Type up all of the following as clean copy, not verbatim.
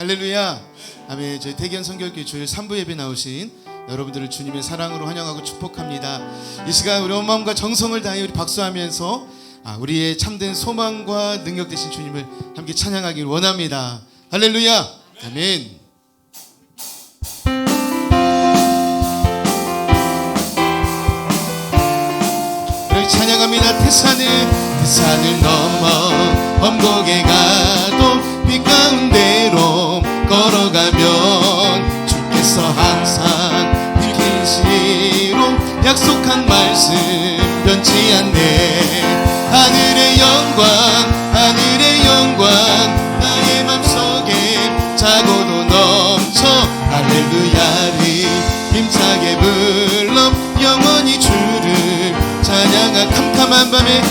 할렐루야. 아멘. 저희 대견 성결교회 주일 3부 예배 나오신 여러분들을 주님의 사랑으로 환영하고 축복합니다. 이 시간 우리 온 마음과 정성을 다해 우리 박수하면서 우리의 참된 소망과 능력 되신 주님을 함께 찬양하기를 원합니다. 할렐루야. 아멘. 우리 찬양합니다. 태산을 넘어 엄곡에 가도 빛 가운데로 걸어가면 주께서 항상 계시로 약속한 말씀 변치 않네. 하늘의 영광 나의 맘속에 차고도 넘쳐 할렐루야를 힘차게 불러 영원히 주를 찬양한 캄캄한 밤에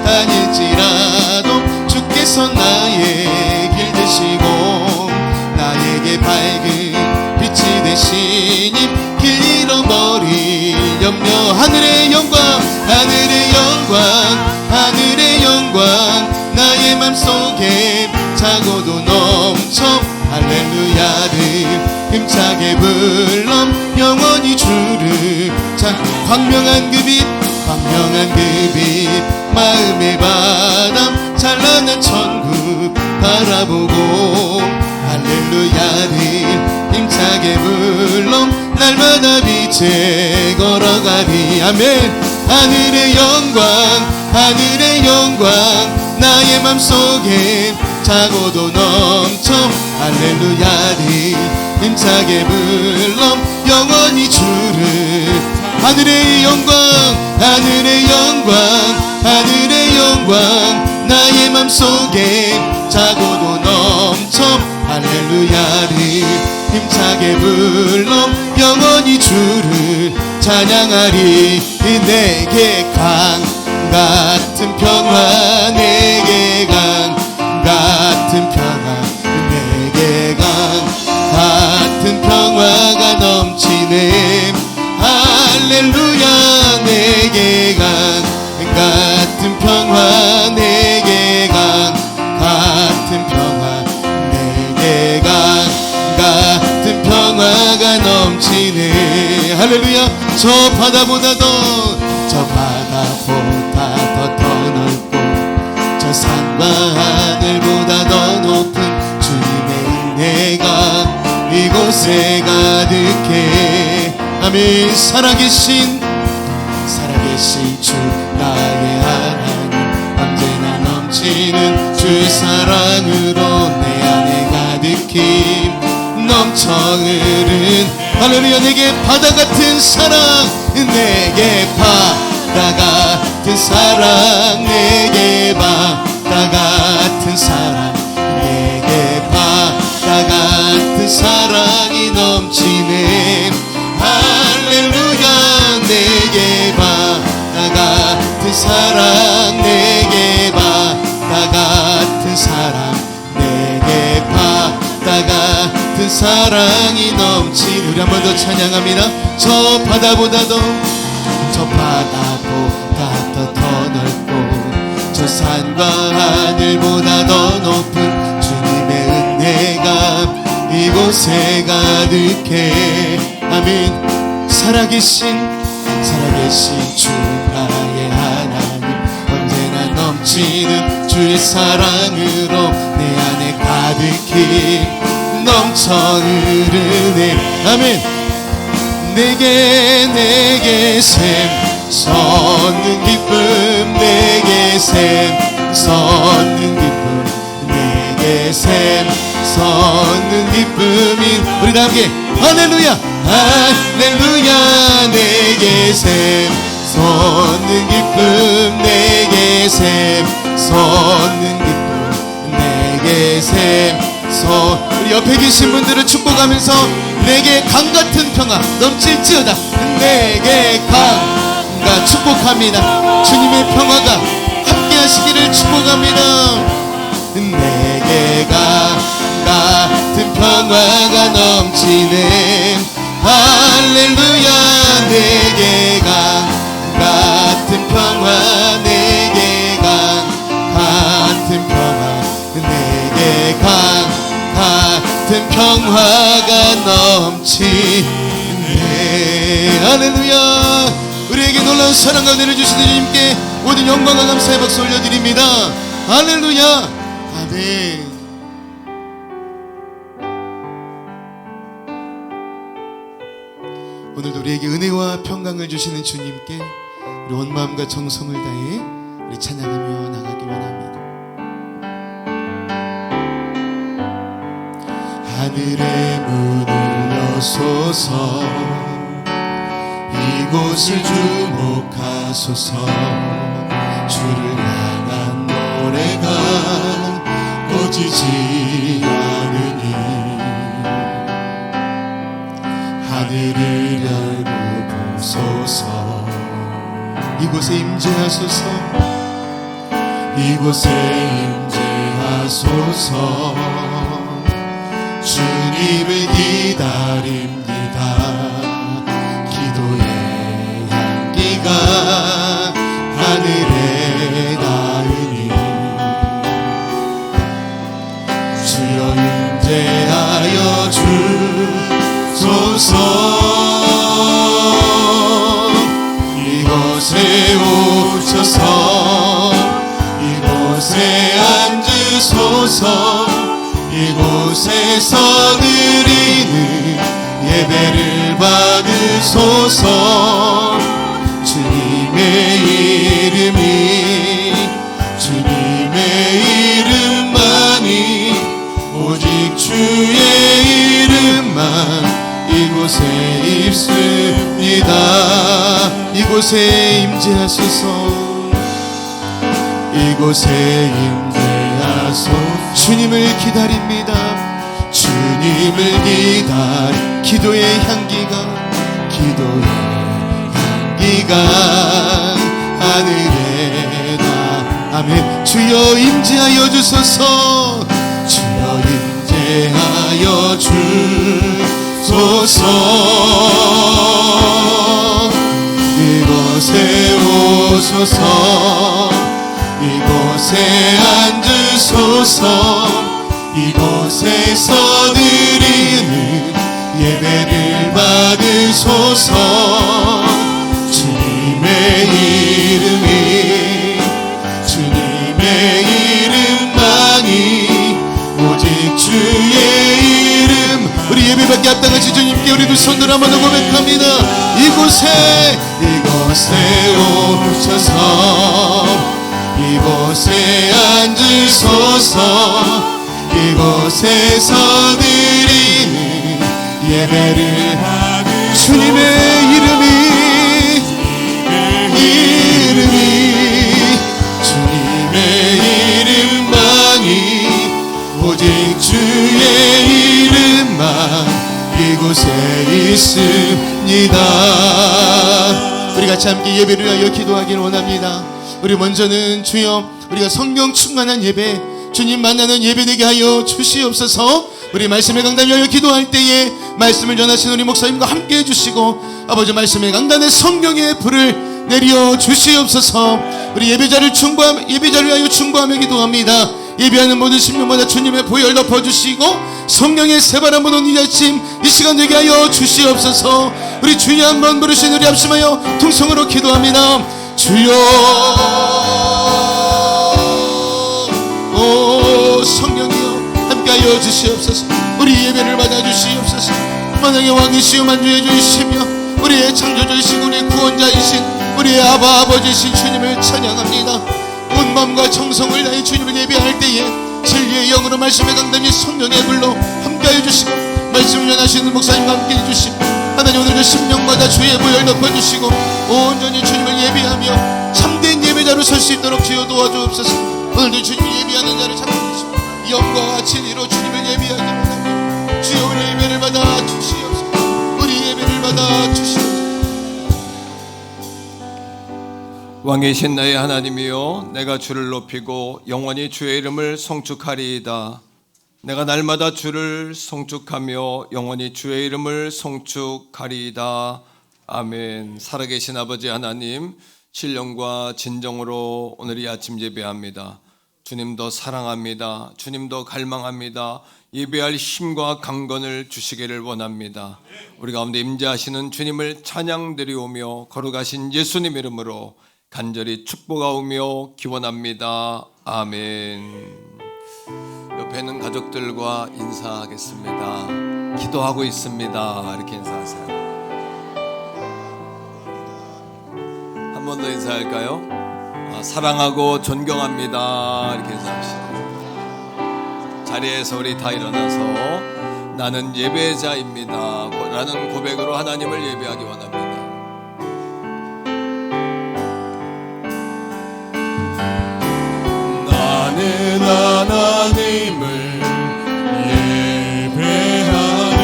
다닐지라도 주께서 나의 길 되시고 나에게 밝은 빛이 되시니 길 잃어버릴 염려. 하늘의 영광 나의 맘속에 차고도 넘쳐 할렐루야를 힘차게 불러 영원히 주를 광명한 그 빛 마음의 바람 찬란한 천국 바라보고 할렐루야를 힘차게 불러 날마다 빛에 걸어가리. 아멘. 하늘의 영광 나의 맘속에 차고도 넘쳐 할렐루야를 힘차게 불러 영원히 주를. 하늘의 영광 나의 맘속에 차고도 넘쳐 할렐루야를 힘차게 불러 영원히 주를 찬양하리. 내게 강 같은 평화 내게 강 같은 평화 내게 강 같은 평화가 넘치네. 할렐루야. 내게 강 같은 평화 내게 강 같은 평화 내게 강 같은 평화가 넘치네. 할렐루야. 저 바다보다 더 넓고 저 산과 하늘보다 더 높은 주님의 은혜가 이곳에 가득해. 아멘. 살아계신 주 나의 하나님 언제나 넘치는 주의 사랑으로 내 안에 가득히 넘쳐 흐른. 할렐루야. 내게 바다 같은 사랑 내게 바다 같은 사랑 내게 바다 같은 사랑 내게 바다 같은 사랑이 넘치네. 할렐루야. 내게 바다 같은 사랑 내게 바다 같은 사랑 내게 바다 같은 사랑이 넘치네. 우리 한 번 더 찬양합니다. 저 바다보다 더 넓고 저 산과 하늘보다 더 높은 주님의 은혜가 이곳에 가득해. 아멘. 살아계신 주 나의 하나님 언제나 넘치는 주의 사랑으로 내 안에 가득히 넘쳐 흐르네. 아멘. 내게 샘솟는 기쁨 내게 샘솟는 기쁨 내게 샘솟는 기쁨이. 우리 다 함께 할렐루야. 내게 샘솟는 기쁨 내게 샘솟는 기쁨 내게 우리 옆에 계신 분들을 축복하면서 내게 강 같은 평화 넘칠지어다. 내게 강가 축복합니다. 주님의 평화가 함께 하시기를 축복합니다. 내게 강 같은 평화가 넘치네. 할렐루야. 내게 강 같은 평화 내게 강 같은 평화 내게 강 평화가 넘치네. 할렐루야. 우리에게 놀라운 사랑과 은혜를 주시는 주님께 모든 영광과 감사의 박수 올려드립니다. 할렐루야. 아멘. 오늘도 우리에게 은혜와 평강을 주시는 주님께 우리 온 마음과 정성을 다해 우리 찬양하며 나가기 원합니다. 하늘의 문을 여소서 이곳을 주목하소서. 주를 향한 노래가 꺼지지 않으니 하늘을 열고 보소서. 이곳에 임재하소서. 이곳에 임재하소서. 주님을 기다립니다. 기도의 향기가 하늘에 닿으니 주여 임재하여 주소서. 이곳에 오셔서 이곳에 앉으소서. 이곳에서 드리는 예배를 받으소서. 주님의 이름만이 오직 주의 이름만 이곳에 있습니다. 이곳에 임재하소서. 이곳에 임재하소서. 주님을 기다립니다. 주님을 기도의 향기가 하늘에 닿. 아멘. 주여 임재하여 주소서. 주여 임재하여 주소서. 이곳에 오소서. 이곳에 앉으소서. 이곳에서 드리는 예배를 받으소서. 주님의 이름만이 오직 주의 이름. 우리 예배받기 앞당하신 주님께 우리 두 손들 한번 더 고백합니다. 이곳에 오셔서 이곳에 앉으소서. 이곳에서 드리는 예배를 주님의 주님의 이름만이 오직 주의 이름만 이곳에 있습니다. 우리 같이 함께 예배를 위하여 기도하기를 원합니다. 우리 먼저는 주여 우리가 성령 충만한 예배, 주님 만나는 예배 되게 하여 주시옵소서. 우리 말씀의 강단 위하여 기도할 때에 말씀을 전하시는 우리 목사님과 함께 해주시고 아버지 말씀의 강단에 성령의 불을 내려 주시옵소서. 우리 예배자를 위하여 충고하며 기도합니다. 예배하는 모든 심령마다 주님의 보혈 덮어주시고 성령의 새바람 부는 이 아침 이 시간 되게 하여 주시옵소서. 우리 주여 한번 부르신 우리 합심하여 통성으로 기도합니다. 주여 오 성령이여 함께하여 주시옵소서. 우리 예배를 받아주시옵소서. 만왕의 왕이시여 만주해 주시며 우리의 창조주이신 우리의 구원자이신 우리의 아버지이신 주님을 찬양합니다. 온 마음과 정성을 다해 주님을 예배할 때에 진리의 영으로 말씀의 강단이 성령의 불로 함께하여 주시고 말씀을 전하시는 목사님과 함께해 주시고 하나님 오늘도 심령마다 주의 보혈 덮어주시고 온전히 주님을 예배하며 참된 예배자로 설 수 있도록 주여 도와주옵소서. 오늘도 주님을 예배하는 자를 찾아주시고 영광과 진리로 주님을 예배하기를 원합니다. 주여 우리 예배를 받아 주시옵소서. 우리 예배를 받아 주시옵소서. 왕이신 나의 하나님이여, 내가 주를 높이고 영원히 주의 이름을 송축하리이다. 내가 날마다 주를 송축하며 영원히 주의 이름을 송축하리이다. 아멘. 살아계신 아버지 하나님, 신령과 진정으로 오늘 이 아침 예배합니다. 주님도 사랑합니다. 주님도 갈망합니다. 예배할 힘과 강건을 주시기를 원합니다. 우리 가운데 임재하시는 주님을 찬양드리오며 거룩하신 예수님 이름으로 간절히 축복하오며 기원합니다. 아멘. 옆에 있는 가족들과 인사하겠습니다. 기도하고 있습니다. 이렇게 인사하세요. 한 번 더 인사할까요? 사랑하고 존경합니다. 이렇게 인사합시다. 자리에서 우리 다 일어나서 나는 예배자입니다 라는 고백으로 하나님을 예배하기 원합니다. 나는 하나님을 예배하는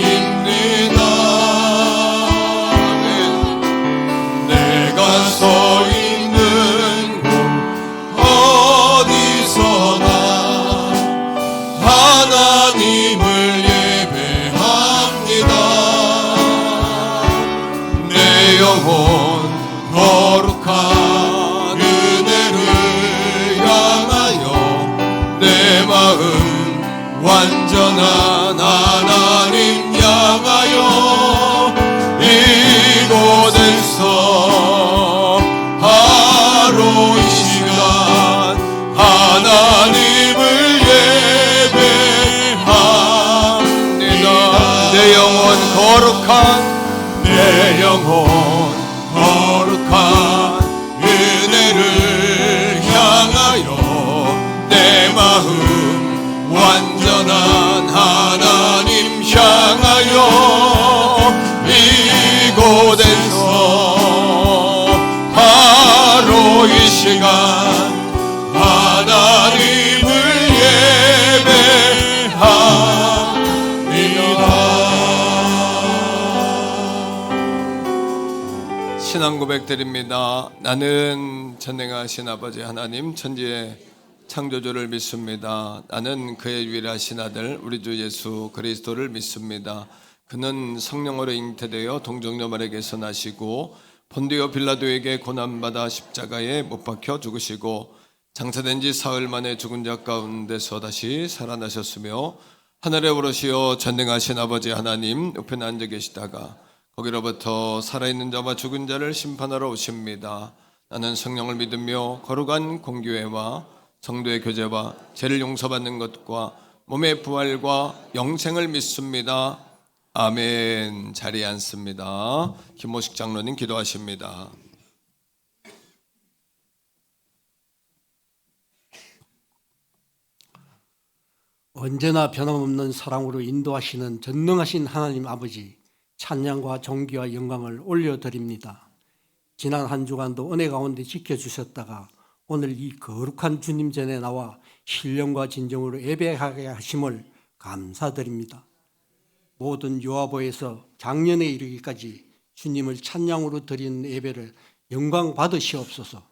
예배자입니다. 내가 서 있는 곳 어디서나 하나님을 예배합니다. 내 영혼 거룩한 은혜를 향하여 내 마음 완전한 하나님 향하여 이곳에서 바로 이 시간 하나님을 예배합니다. 내 영혼 거룩한 은혜를 향하여 내 마음 완전한 하나님 향하여 이곳에서 바로 이 시간 하나님을 예배합니다. 신앙 고백 드립니다. 나는 전능하신 아버지 하나님 천지의 창조주를 믿습니다. 나는 그의 유일하신 아들 우리 주 예수 그리스도를 믿습니다. 그는 성령으로 잉태되어 동정녀 마리아에게서 나시고 본디오 빌라도에게 고난받아 십자가에 못 박혀 죽으시고 장사된 지 사흘 만에 죽은 자 가운데서 다시 살아나셨으며 하늘에 오르시어 전능하신 아버지 하나님 우편에 앉아 계시다가 거기로부터 살아있는 자와 죽은 자를 심판하러 오십니다. 나는 성령을 믿으며 거룩한 공교회와 성도의 교제와 죄를 용서받는 것과 몸의 부활과 영생을 믿습니다. 아멘. 자리에 앉습니다. 김모식 장로님 기도하십니다. 언제나 변함없는 사랑으로 인도하시는 전능하신 하나님 아버지, 찬양과 존귀와 영광을 올려드립니다. 지난 한 주간도 은혜 가운데 지켜주셨다가 오늘 이 거룩한 주님 전에 나와 신령과 진정으로 예배하게 하심을 감사드립니다. 모든 요하보에서 작년에 이르기까지 주님을 찬양으로 드리는 예배를 영광 받으시옵소서.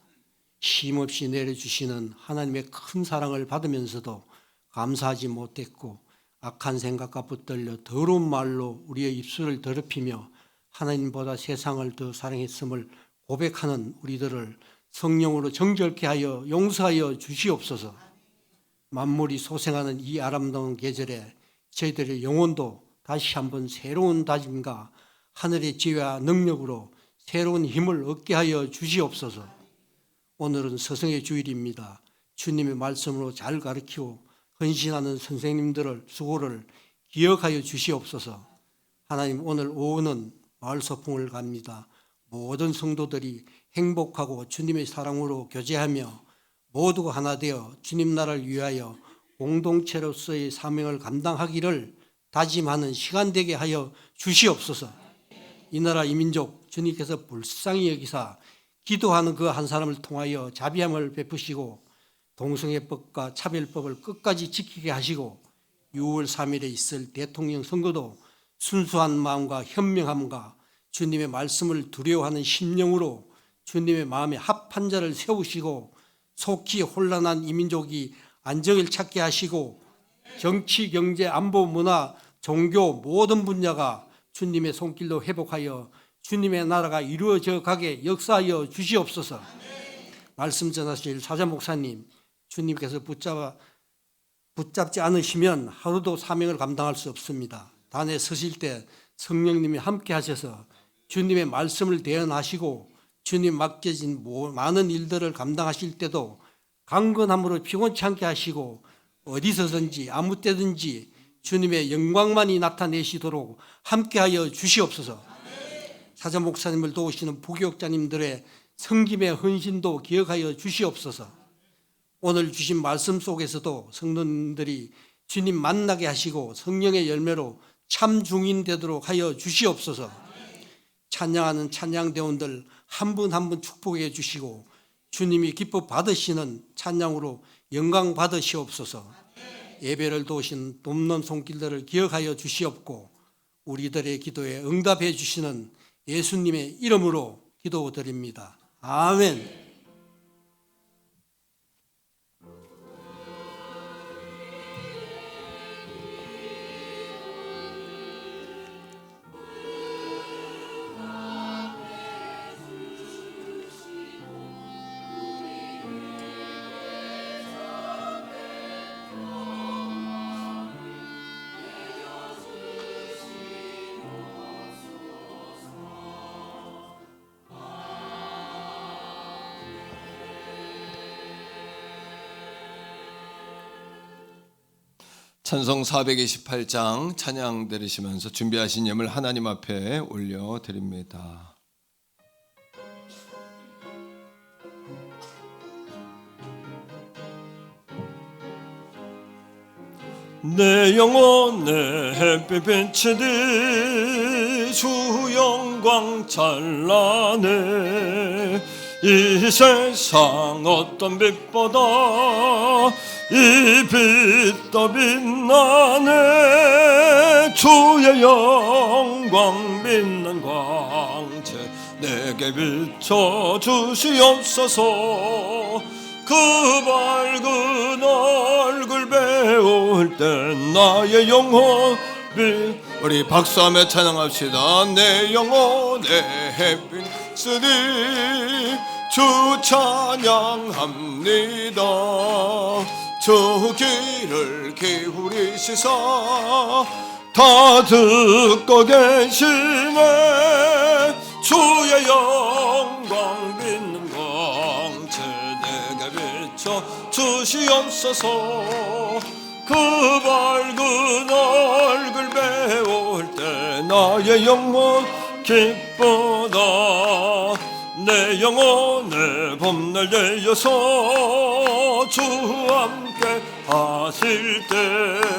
쉼없이 내려주시는 하나님의 큰 사랑을 받으면서도 감사하지 못했고 악한 생각과 붙들려 더러운 말로 우리의 입술을 더럽히며 하나님보다 세상을 더 사랑했음을 고백하는 우리들을 성령으로 정결케 하여 용서하여 주시옵소서. 만물이 소생하는 이 아름다운 계절에 저희들의 영혼도 다시 한번 새로운 다짐과 하늘의 지혜와 능력으로 새로운 힘을 얻게 하여 주시옵소서. 오늘은 스승의 주일입니다. 주님의 말씀으로 잘 가르치고 헌신하는 선생님들을 수고를 기억하여 주시옵소서. 하나님, 오늘 오후는 마을 소풍을 갑니다. 모든 성도들이 행복하고 주님의 사랑으로 교제하며 모두가 하나 되어 주님 나라를 위하여 공동체로서의 사명을 감당하기를 다짐하는 시간 되게 하여 주시옵소서. 이 나라 이 민족 주님께서 불쌍히 여기사 기도하는 그 한 사람을 통하여 자비함을 베푸시고 동성애법과 차별법을 끝까지 지키게 하시고 6월 3일에 있을 대통령 선거도 순수한 마음과 현명함과 주님의 말씀을 두려워하는 심령으로 주님의 마음에 합한 자를 세우시고 속히 혼란한 이 민족이 안정을 찾게 하시고 정치, 경제, 안보, 문화, 종교 모든 분야가 주님의 손길로 회복하여 주님의 나라가 이루어져 가게 역사하여 주시옵소서. 말씀 전하실 사자 목사님, 주님께서 붙잡지 않으시면 하루도 사명을 감당할 수 없습니다. 단에 서실 때 성령님이 함께 하셔서 주님의 말씀을 대언하시고 주님 맡겨진 많은 일들을 감당하실 때도 강건함으로 피곤치 않게 하시고 어디서든지 아무 때든지 주님의 영광만이 나타내시도록 함께하여 주시옵소서. 사자 목사님을 도우시는 부교육자님들의 성김의 헌신도 기억하여 주시옵소서. 오늘 주신 말씀 속에서도 성도님들이 주님 만나게 하시고 성령의 열매로 참 중인 되도록 하여 주시옵소서. 찬양하는 찬양대원들 한 분 한 분 축복해 주시고 주님이 기뻐 받으시는 찬양으로 영광 받으시옵소서. 예배를 도우신 돕는 손길들을 기억하여 주시옵고 우리들의 기도에 응답해 주시는 예수님의 이름으로 기도드립니다. 아멘. 찬송 428장 찬양 들으시면서 준비하신 예물 하나님 앞에 올려드립니다. 내 영혼의 햇빛 비치듯 주 영광 찬란해 이 세상 어떤 빛보다 이 빛 더 빛나네 주의 영광 빛난 광채 내게 비춰 주시옵소서 그 밝은 얼굴 배울 땐 나의 영혼이 우리 박수하며 찬양합시다. 내 영혼의 햇빛으니 주 찬양합니다. 주 귀를 기울이시사 다 듣고 계시네 주의 영광 빛는 광채 내게 비춰 주시옵소서 그 밝은 얼굴 배울 때 나의 영혼 기쁘다 내 영혼의 봄날 되어서 주 함께 하실 때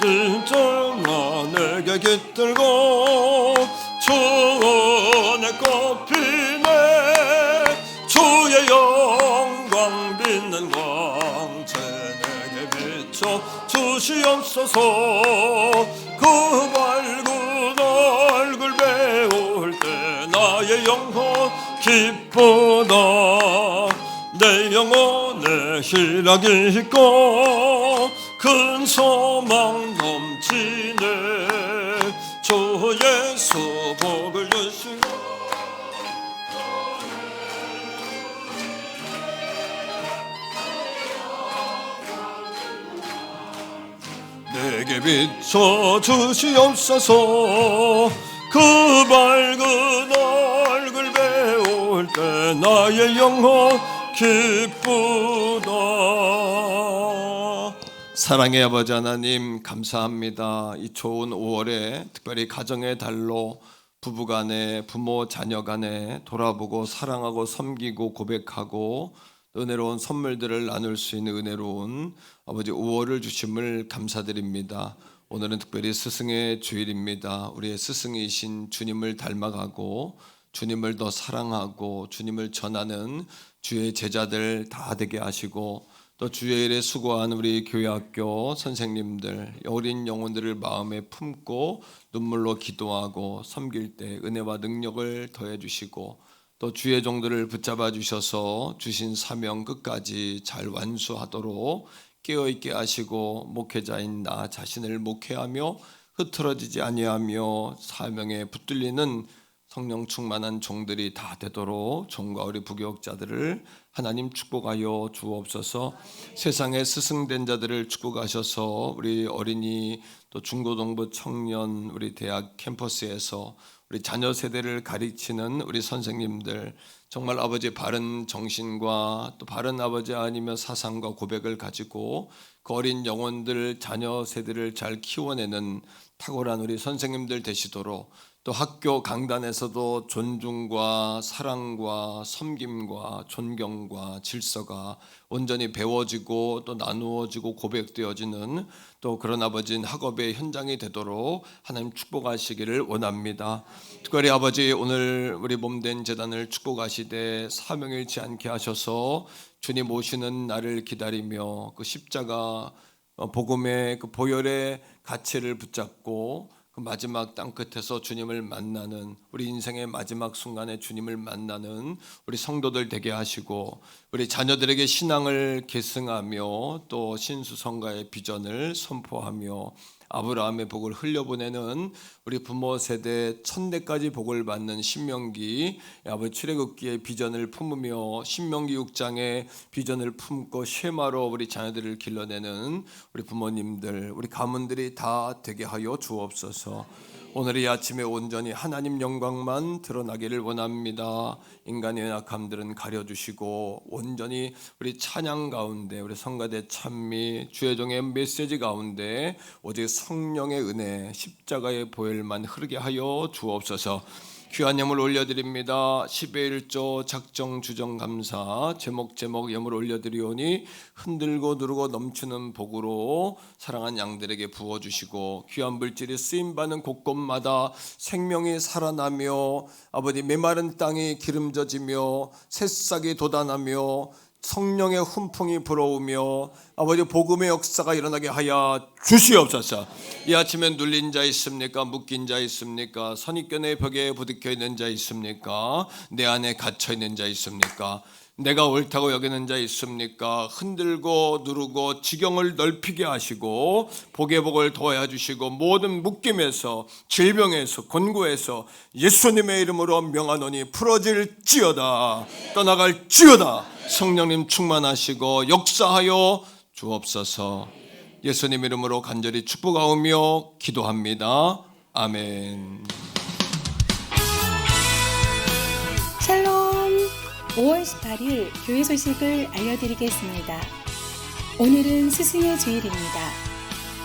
진정아 내게 깃들고 주원의 꽃피네 주의 영광 빛는 광채 내게 비춰 주시옵소서 그 밝은 얼굴 배울 때 나의 영혼 기쁘다 내 영혼에 희락이 있고 큰 소망 넘치네 주 예수 복을 주시고 내게 비춰 주시옵소서 그 밝은 얼굴 배울 때 나의 영혼 기쁘다. 사랑의 아버지 하나님 감사합니다. 이 좋은 5월에 특별히 가정의 달로 부부간에 부모 자녀간에 돌아보고 사랑하고 섬기고 고백하고 은혜로운 선물들을 나눌 수 있는 은혜로운 아버지 5월을 주심을 감사드립니다. 오늘은 특별히 스승의 주일입니다. 우리의 스승이신 주님을 닮아가고 주님을 더 사랑하고 주님을 전하는 주의 제자들 다 되게 하시고 또 주의 일에 수고한 우리 교회학교 선생님들 어린 영혼들을 마음에 품고 눈물로 기도하고 섬길 때 은혜와 능력을 더해 주시고 또 주의 종들을 붙잡아 주셔서 주신 사명 끝까지 잘 완수하도록 깨어있게 하시고 목회자인 나 자신을 목회하며 흐트러지지 아니하며 사명에 붙들리는 성령 충만한 종들이 다 되도록 종과 우리 부교육자들을 하나님 축복하여 주옵소서. 세상에 스승된 자들을 축복하셔서 우리 어린이 또 중고등부 청년 우리 대학 캠퍼스에서 우리 자녀 세대를 가르치는 우리 선생님들 정말 아버지 바른 정신과 또 바른 아버지 아니면 사상과 고백을 가지고 그 어린 영혼들 자녀 세대를 잘 키워내는 탁월한 우리 선생님들 되시도록 또 학교 강단에서도 존중과 사랑과 섬김과 존경과 질서가 온전히 배워지고 또 나누어지고 고백되어지는 또 그런 아버지는 학업의 현장이 되도록 하나님 축복하시기를 원합니다. 특별히 아버지 오늘 우리 몸된 재단을 축복하시되 사명을 잃지 않게 하셔서 주님 오시는 날을 기다리며 그 십자가 복음의 그 보혈의 가치를 붙잡고 그 마지막 땅끝에서 주님을 만나는 우리 인생의 마지막 순간에 주님을 만나는 우리 성도들 되게 하시고 우리 자녀들에게 신앙을 계승하며 또 신수성가의 비전을 선포하며 아브라함의 복을 흘려보내는 우리 부모 세대 천대까지 복을 받는 신명기 아버지 출애굽기의 비전을 품으며 신명기 6장의 비전을 품고 쉐마로 우리 자녀들을 길러내는 우리 부모님들 우리 가문들이 다 되게 하여 주옵소서. 오늘 이 아침에 온전히 하나님 영광만 드러나기를 원합니다. 인간의 연약함들은 가려주시고 온전히 우리 찬양 가운데 우리 성가대 찬미 주의 종의 메시지 가운데 오직 성령의 은혜 십자가의 보혈만 흐르게 하여 주옵소서. 귀한 예물 올려드립니다. 10의 1조 작정 주정 감사 제목 예물 올려드리오니 흔들고 누르고 넘치는 복으로 사랑한 양들에게 부어주시고 귀한 물질이 쓰임받는 곳곳마다 생명이 살아나며 아버지 메마른 땅이 기름져지며 새싹이 돋아나며 성령의 훈풍이 불어오며 아버지 복음의 역사가 일어나게 하여 주시옵소서. 이 아침에 눌린 자 있습니까? 묶인 자 있습니까? 선입견의 벽에 부딪혀 있는 자 있습니까? 내 안에 갇혀 있는 자 있습니까? 내가 옳다고 여기는 자 있습니까? 흔들고 누르고 지경을 넓히게 하시고 복의 복을 더해 주시고 모든 묶임에서 질병에서 곤고에서 예수님의 이름으로 명하노니 풀어질지어다 떠나갈지어다. 성령님 충만하시고 역사하여 주옵소서. 예수님 이름으로 간절히 축복하오며 기도합니다. 아멘. 샬롬. 5월 18일 교회 소식을 알려드리겠습니다. 오늘은 스승의 주일입니다.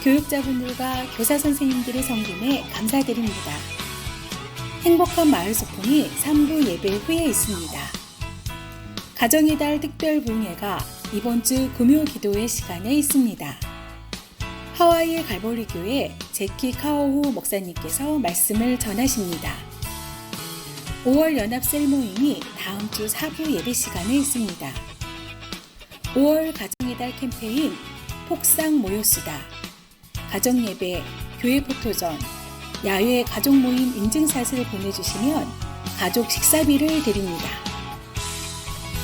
교육자분들과 교사 선생님들의 섬김에 감사드립니다. 행복한 마을 소풍이 3부 예배 후에 있습니다. 가정의 달 특별 부흥회가 이번 주 금요 기도회 시간에 있습니다. 하와이 갈보리 교회 제키 카오후 목사님께서 말씀을 전하십니다. 5월 연합 셀 모임이 다음 주 4부 예배 시간에 있습니다. 5월 가정의 달 캠페인 폭삭 모여수다, 가정 예배, 교회 포토전, 야외 가족 모임 인증샷을 보내주시면 가족 식사비를 드립니다.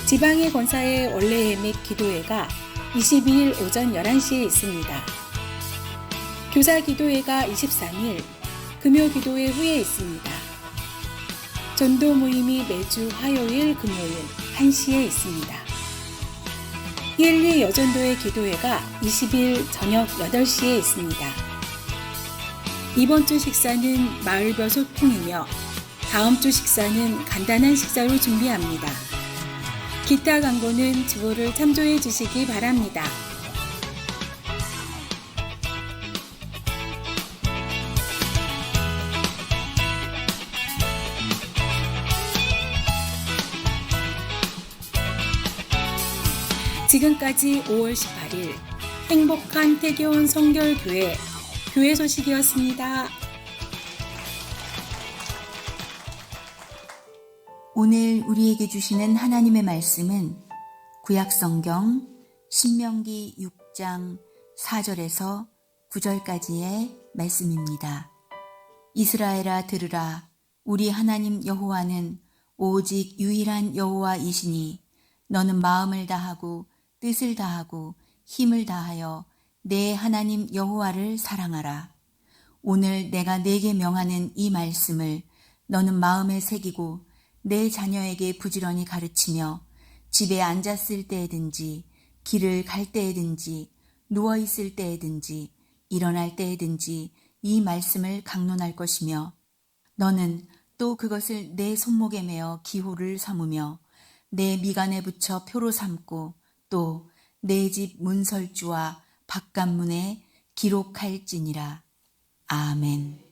지방의 권사의 원래 예맥 기도회가 22일 오전 11시에 있습니다. 교사 기도회가 23일 금요 기도회 후에 있습니다. 전도 모임이 매주 화요일 금요일 1시에 있습니다. 112 여전도의 기도회가 20일 저녁 8시에 있습니다. 이번 주 식사는 마을별 소풍이며 다음 주 식사는 간단한 식사로 준비합니다. 기타 광고는 주보를 참조해 주시기 바랍니다. 지금까지 5월 18일 행복한 태교원 성결교회 교회 소식이었습니다. 오늘 우리에게 주시는 하나님의 말씀은 구약성경 신명기 6장 4절에서 9절까지의 말씀입니다. 이스라엘아 들으라. 우리 하나님 여호와는 오직 유일한 여호와이시니 너는 마음을 다하고 뜻을 다하고 힘을 다하여 내 하나님 여호와를 사랑하라. 오늘 내가 네게 명하는 이 말씀을 너는 마음에 새기고 내 자녀에게 부지런히 가르치며 집에 앉았을 때에든지 길을 갈 때에든지 누워있을 때에든지 일어날 때에든지 이 말씀을 강론할 것이며 너는 또 그것을 내 손목에 매어 기호를 삼으며 내 미간에 붙여 표로 삼고 또 내 집 문설주와 바깥문에 기록할지니라. 아멘.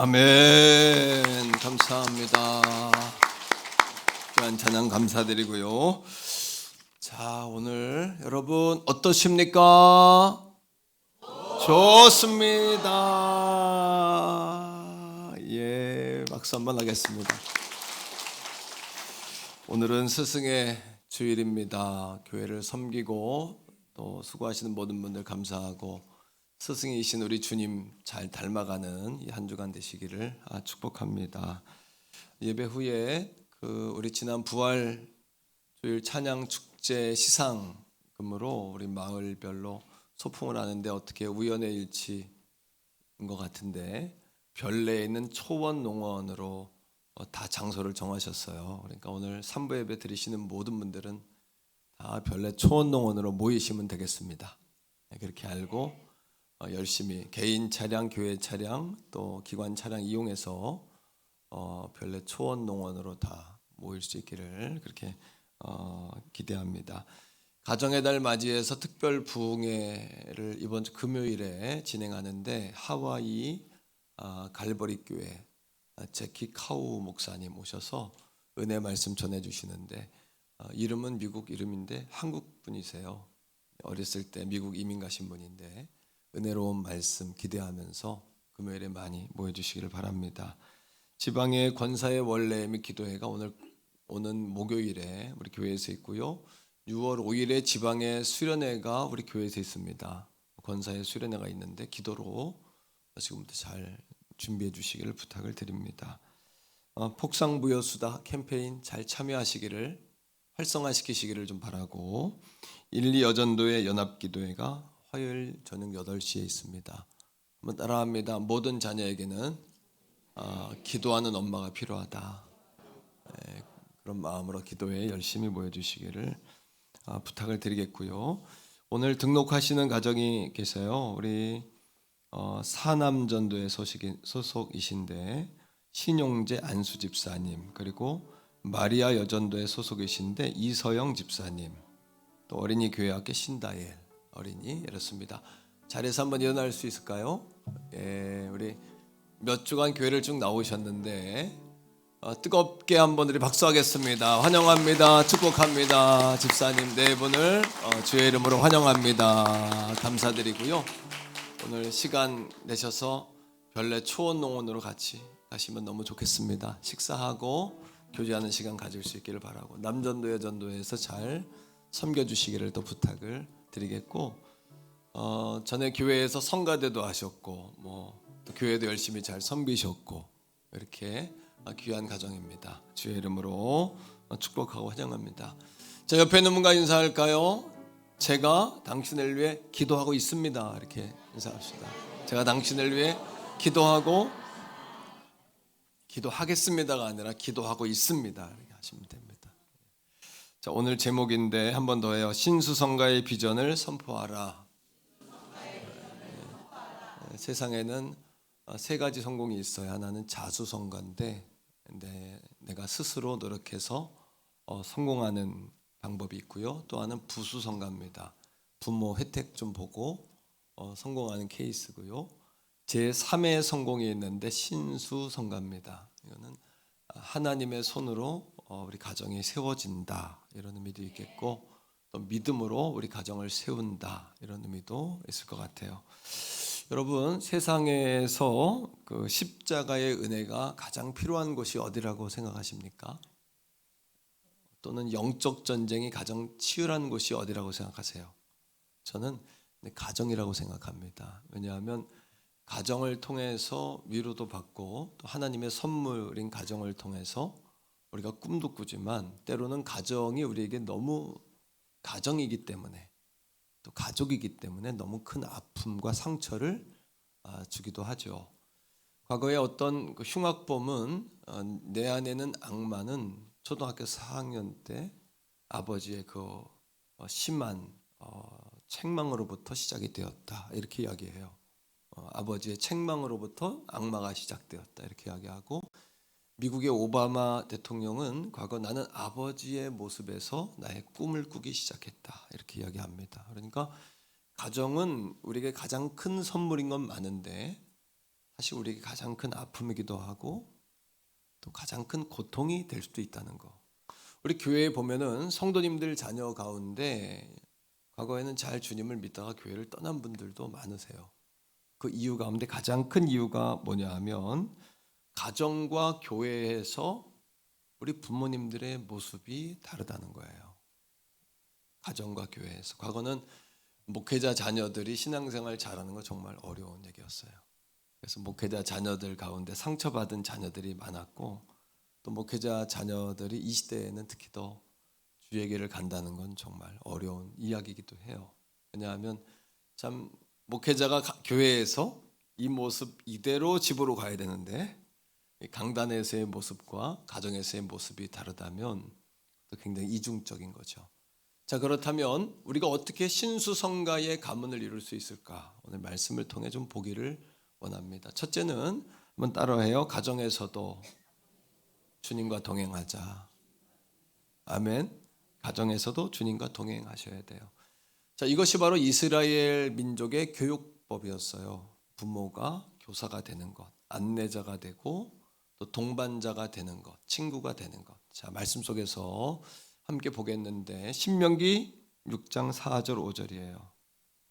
아멘. 감사합니다. 귀한 찬양 감사드리고요. 자, 오늘 여러분 어떠십니까? 좋습니다. 예, 박수 한번 하겠습니다. 오늘은 스승의 주일입니다. 교회를 섬기고 또 수고하시는 모든 분들 감사하고 스승이신 우리 주님 잘 닮아가는 이 한 주간 되시기를 축복합니다. 예배 후에 우리 지난 부활 주일 찬양 축제 시상금으로 우리 마을별로 소풍을 하는데 어떻게 우연의 일치인 것 같은데 별내에 있는 초원 농원으로 다 장소를 정하셨어요. 그러니까 오늘 3부 예배 드리시는 모든 분들은 다 별내 초원 농원으로 모이시면 되겠습니다. 그렇게 알고 열심히 개인 차량, 교회 차량, 또 기관 차량 이용해서 별내 초원 농원으로 다 모일 수 있기를 그렇게 기대합니다. 가정의 달 맞이해서 특별 부흥회를 이번 주 금요일에 진행하는데 하와이 갈보리 교회 제키 카우 목사님 오셔서 은혜 말씀 전해주시는데 이름은 미국 이름인데 한국 분이세요. 어렸을 때 미국 이민 가신 분인데 은혜로운 말씀 기대하면서 금요일에 많이 모여주시기를 바랍니다. 지방의 권사의 원래 및 기도회가 오는 목요일에 우리 교회에서 있고요. 6월 5일에 지방의 수련회가 우리 교회에서 있습니다. 권사의 수련회가 있는데 기도로 지금부터 잘 준비해 주시기를 부탁을 드립니다. 폭상무효수다 캠페인 잘 참여하시기를 활성화시키시기를 좀 바라고 1, 2 여전도의 연합기도회가 화요일 저녁 8시에 있습니다. 한번 따라합니다. 모든 자녀에게는 기도하는 엄마가 필요하다. 그런 마음으로 기도에 열심히 모여주시기를 부탁을 드리겠고요. 오늘 등록하시는 가정이 계세요. 우리 사남전도의 소속이신데 신용재 안수 집사님, 그리고 마리아 여전도의 소속이신데 이서영 집사님, 또 어린이 교회학교 신다엘 어린이 이렇습니다. 자리에서 한번 일어날 수 있을까요? 예, 우리 몇 주간 교회를 쭉 나오셨는데 뜨겁게 한번 우리 박수하겠습니다. 환영합니다. 축복합니다. 집사님 네 분을 주의 이름으로 환영합니다. 감사드리고요. 오늘 시간 내셔서 별내 초원농원으로 같이 가시면 너무 좋겠습니다. 식사하고 교제하는 시간 가질 수 있기를 바라고 남전도 여전도에서 잘 섬겨주시기를 또 부탁을 드리겠고 전에 교회에서 성가대도 하셨고 또 교회도 열심히 잘 섬기셨고 이렇게 귀한 가정입니다. 주의 이름으로 축복하고 환영합니다. 자, 옆에 있는 분과 인사할까요? 제가 당신을 위해 기도하고 있습니다. 이렇게 인사합시다. 제가 당신을 위해 기도하겠습니다가 아니라 기도하고 있습니다. 이렇게 하시면 됩니다. 자, 오늘 제목인데 한 번 더 해요. 신수성가의 비전을 선포하라. 세상에는 세 가지 성공이 있어요. 하나는 자수성가인데 내가 스스로 노력해서 성공하는 방법이 있고요. 또 하나는 부수성가입니다. 부모 혜택 좀 보고 성공하는 케이스고요. 제3의 성공이 있는데 신수성가입니다. 이거는 하나님의 손으로 우리 가정이 세워진다 이런 의미도 있겠고 또 믿음으로 우리 가정을 세운다 이런 의미도 있을 것 같아요. 여러분 세상에서 그 십자가의 은혜가 가장 필요한 곳이 어디라고 생각하십니까? 또는 영적 전쟁이 가장 치열한 곳이 어디라고 생각하세요? 저는 가정이라고 생각합니다. 왜냐하면 가정을 통해서 위로도 받고 또 하나님의 선물인 가정을 통해서 우리가 꿈도 꾸지만 때로는 가정이 우리에게 너무 가정이기 때문에 또 가족이기 때문에 너무 큰 아픔과 상처를 주기도 하죠. 과거에 어떤 그 흉악범은 내 안에는 악마는 초등학교 4학년 때 아버지의 그 심한 책망으로부터 시작이 되었다 이렇게 이야기해요. 아버지의 책망으로부터 악마가 시작되었다 이렇게 이야기하고 미국의 오바마 대통령은 과거 나는 아버지의 모습에서 나의 꿈을 꾸기 시작했다 이렇게 이야기합니다. 그러니까 가정은 우리에게 가장 큰 선물인 건 많은데 사실 우리에게 가장 큰 아픔이기도 하고 또 가장 큰 고통이 될 수도 있다는 거. 우리 교회에 보면은 성도님들 자녀 가운데 과거에는 잘 주님을 믿다가 교회를 떠난 분들도 많으세요. 그 이유 가운데 가장 큰 이유가 뭐냐 하면 가정과 교회에서 우리 부모님들의 모습이 다르다는 거예요. 가정과 교회에서. 과거는 목회자 자녀들이 신앙생활 잘하는 거 정말 어려운 얘기였어요. 그래서 목회자 자녀들 가운데 상처받은 자녀들이 많았고 또 목회자 자녀들이 이 시대에는 특히 더 주에게를 간다는 건 정말 어려운 이야기이기도 해요. 왜냐하면 참 목회자가 교회에서 이 모습 이대로 집으로 가야 되는데 강단에서의 모습과 가정에서의 모습이 다르다면 또 굉장히 이중적인 거죠. 자, 그렇다면 우리가 어떻게 신수성가의 가문을 이룰 수 있을까? 오늘 말씀을 통해 좀 보기를 원합니다. 첫째는 한번 따라해요. 가정에서도 주님과 동행하자. 아멘. 가정에서도 주님과 동행하셔야 돼요. 자, 이것이 바로 이스라엘 민족의 교육법이었어요. 부모가 교사가 되는 것, 안내자가 되고 또 동반자가 되는 것, 친구가 되는 것. 자, 말씀 속에서 함께 보겠는데 신명기 6장 4절 5절이에요.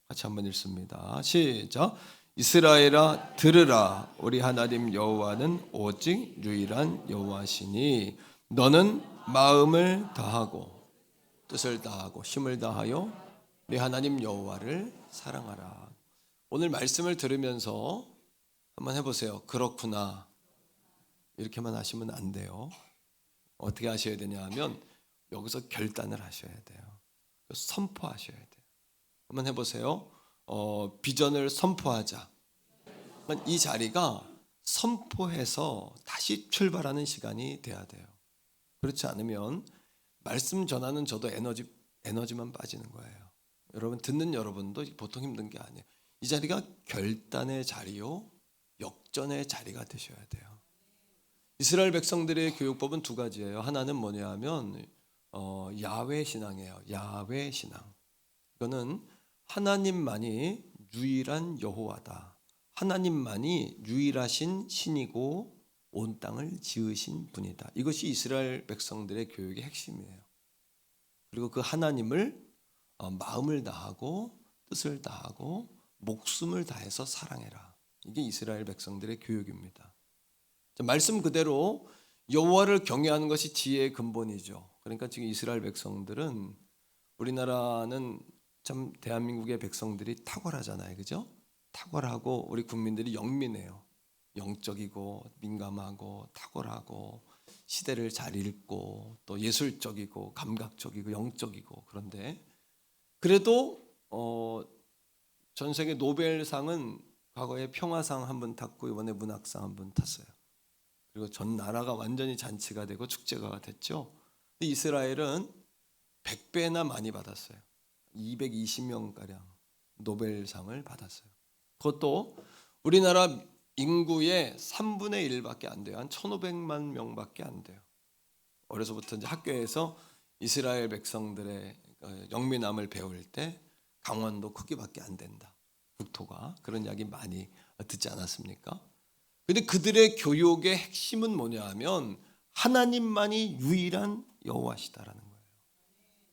같이 한번 읽습니다. 시작. 이스라엘아 들으라. 우리 하나님 여호와는 오직 유일한 여호와시니 너는 마음을 다하고 뜻을 다하고 힘을 다하여 네 하나님 여호와를 사랑하라. 오늘 말씀을 들으면서 한번 해보세요. 그렇구나. 이렇게만 하시면 안 돼요. 어떻게 하셔야 되냐 하면 여기서 결단을 하셔야 돼요. 선포하셔야 돼요. 한번 해보세요. 비전을 선포하자. 이 자리가 선포해서 다시 출발하는 시간이 돼야 돼요. 그렇지 않으면 말씀 전하는 저도 에너지만 빠지는 거예요. 여러분 듣는 여러분도 보통 힘든 게 아니에요. 이 자리가 결단의 자리요, 역전의 자리가 되셔야 돼요. 이스라엘 백성들의 교육법은 두 가지예요. 하나는 뭐냐 하면 야훼 신앙이에요. 야훼 신앙. 이거는 하나님만이 유일한 여호와다. 하나님만이 유일하신 신이고 온 땅을 지으신 분이다. 이것이 이스라엘 백성들의 교육의 핵심이에요. 그리고 그 하나님을 마음을 다하고 뜻을 다하고 목숨을 다해서 사랑해라. 이게 이스라엘 백성들의 교육입니다. 말씀 그대로 여호와를 경외하는 것이 지혜의 근본이죠. 그러니까 지금 이스라엘 백성들은 우리나라는 참 대한민국의 백성들이 탁월하잖아요. 그죠? 탁월하고 우리 국민들이 영민해요. 영적이고 민감하고 탁월하고 시대를 잘 읽고 또 예술적이고 감각적이고 영적이고 그런데 그래도 전 세계 노벨상은 과거에 평화상 한 번 탔고 이번에 문학상 한 번 탔어요. 그리고 전 나라가 완전히 잔치가 되고 축제가 됐죠. 근데 이스라엘은 100배나 많이 받았어요. 220명가량 노벨상을 받았어요. 그것도 우리나라 인구의 3분의 1밖에 안 돼요. 한 1,500만 명밖에 안 돼요. 어려서부터 이제 학교에서 이스라엘 백성들의 영민함을 배울 때 강원도 크기밖에 안 된다. 국토가. 그런 이야기 많이 듣지 않았습니까? 근데 그들의 교육의 핵심은 뭐냐 하면 하나님만이 유일한 여호와시다라는 거예요.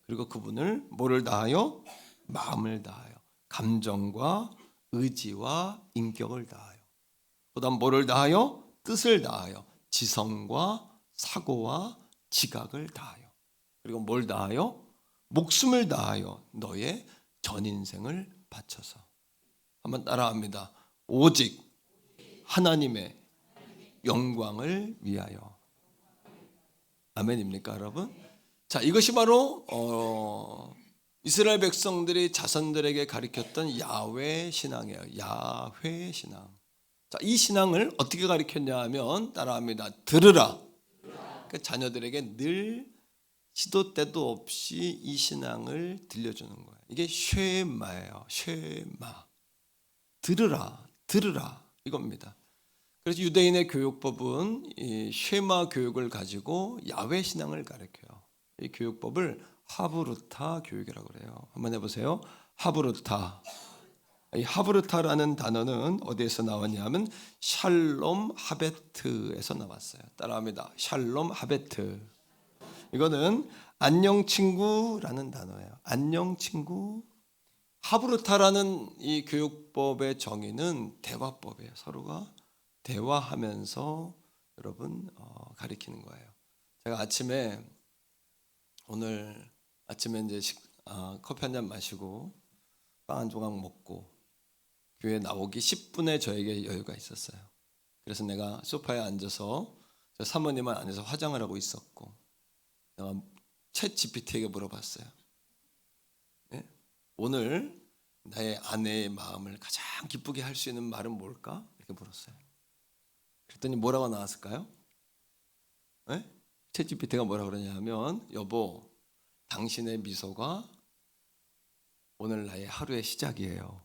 그리고 그분을 뭐를 다하여? 마음을 다하여. 감정과 의지와 인격을 다하여. 그다음 뭐를 다하여? 뜻을 다하여. 지성과 사고와 지각을 다하여. 그리고 뭘 다하여? 목숨을 다하여 너의 전 인생을 바쳐서. 한번 따라합니다. 오직 하나님의 영광을 위하여. 아멘입니까, 여러분? 자, 이것이 바로 이스라엘 백성들이 자손들에게 가르쳤던 야훼 신앙이에요. 야훼 신앙. 자, 이 신앙을 어떻게 가르쳤냐 하면 따라합니다. 들으라. 그러니까 자녀들에게 늘 시도 때도 없이 이 신앙을 들려주는 거예요. 이게 쉐마예요. 쉐마. 들으라, 들으라 이겁니다. 그래서 유대인의 교육법은 이 쉐마 교육을 가지고 야훼 신앙을 가르쳐요. 이 교육법을 하브루타 교육이라고 그래요. 한번 해보세요. 하브루타. 이 하브르타라는 단어는 어디에서 나왔냐면 샬롬 하베트에서 나왔어요. 따라합니다. 샬롬 하베트. 이거는 안녕 친구라는 단어예요. 안녕 친구. 하브르타라는 이 교육법의 정의는 대화법이에요. 서로가 대화하면서 여러분 가리키는 거예요. 제가 오늘 아침에 이제 커피 한 잔 마시고 빵 한 조각 먹고 교회 나오기 10분에 저에게 여유가 있었어요. 그래서 내가 소파에 앉아서 저 사모님은 안에서 화장을 하고 있었고 내가 챗 GPT에게 물어봤어요. 네? 오늘 나의 아내의 마음을 가장 기쁘게 할 수 있는 말은 뭘까? 이렇게 물었어요. 그랬더니 뭐라고 나왔을까요? 네? 챗 GPT가 뭐라고 그러냐면 여보, 당신의 미소가 오늘 나의 하루의 시작이에요.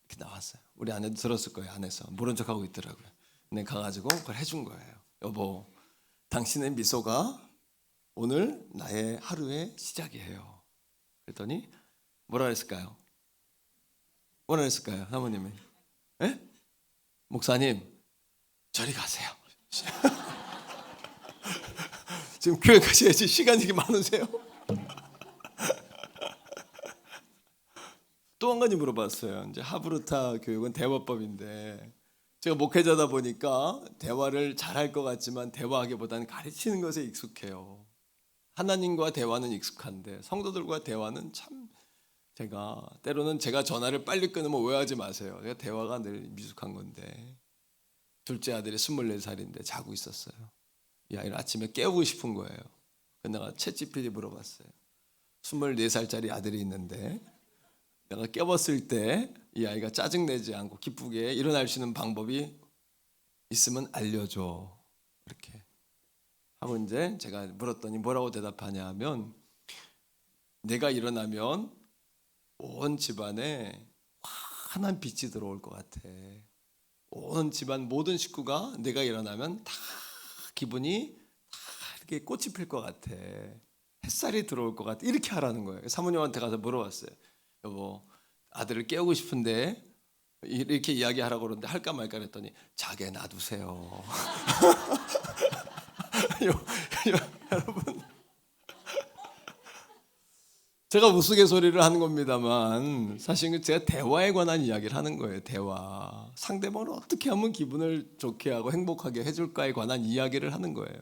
이렇게 나왔어요. 우리 아내도 들었을 거예요. 안에서 모른 척하고 있더라고요. 근데 가가지고 그걸 해준 거예요. 여보, 당신의 미소가 오늘 나의 하루의 시작이에요. 그랬더니 뭐라 그랬을까요? 뭐라 그랬을까요? 사모님이 에? 목사님 저리 가세요. 지금 교회 가셔야지 시간이 많으세요? 또 한 가지 물어봤어요. 이제 하브르타 교육은 대화법인데 제가 목회자다 보니까 대화를 잘할 것 같지만 대화하기보다는 가르치는 것에 익숙해요. 하나님과 대화는 익숙한데 성도들과 대화는 참 제가 때로는 제가 전화를 빨리 끊으면 오해하지 마세요. 제가 대화가 늘 미숙한 건데 둘째 아들이 24살인데 자고 있었어요. 이 아이를 아침에 깨우고 싶은 거예요. 그래서 내가 챗GPT 물어봤어요. 24살짜리 아들이 있는데 내가 깨웠을 때 이 아이가 짜증내지 않고 기쁘게 일어날 수 있는 방법이 있으면 알려줘. 이렇게 하고 이제 제가 물었더니 뭐라고 대답하냐 하면 내가 일어나면 온 집안에 환한 빛이 들어올 것 같아. 온 집안 모든 식구가 내가 일어나면 다 기분이 다 이렇게 꽃이 필 것 같아. 햇살이 들어올 것 같아. 이렇게 하라는 거예요. 사모님한테 가서 물어봤어요. 여보, 아들을 깨우고 싶은데 이렇게 이야기하라고 그러는데 할까 말까 그랬더니 자게 놔두세요. 여러분, 제가 우스갯소리를 하는 겁니다만 사실은 제가 대화에 관한 이야기를 하는 거예요. 대화. 상대방을 어떻게 하면 기분을 좋게 하고 행복하게 해줄까에 관한 이야기를 하는 거예요.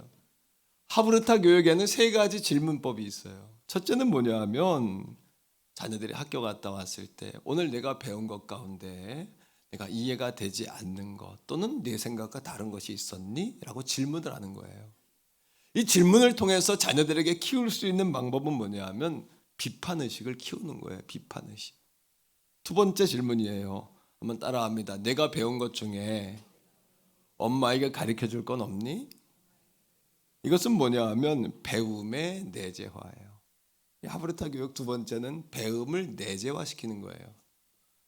하브르타 교육에는 3가지 질문법이 있어요. 첫째는 뭐냐 하면 자녀들이 학교 갔다 왔을 때 오늘 내가 배운 것 가운데 내가 이해가 되지 않는 것 또는 내 생각과 다른 것이 있었니? 라고 질문을 하는 거예요. 이 질문을 통해서 자녀들에게 키울 수 있는 방법은 뭐냐 하면 비판의식을 키우는 거예요. 비판의식. 두 번째 질문이에요. 한번 따라합니다. 내가 배운 것 중에 엄마에게 가르쳐줄 건 없니? 이것은 뭐냐 하면 배움의 내재화예요. 하브르타 교육 두 번째는 배움을 내재화시키는 거예요.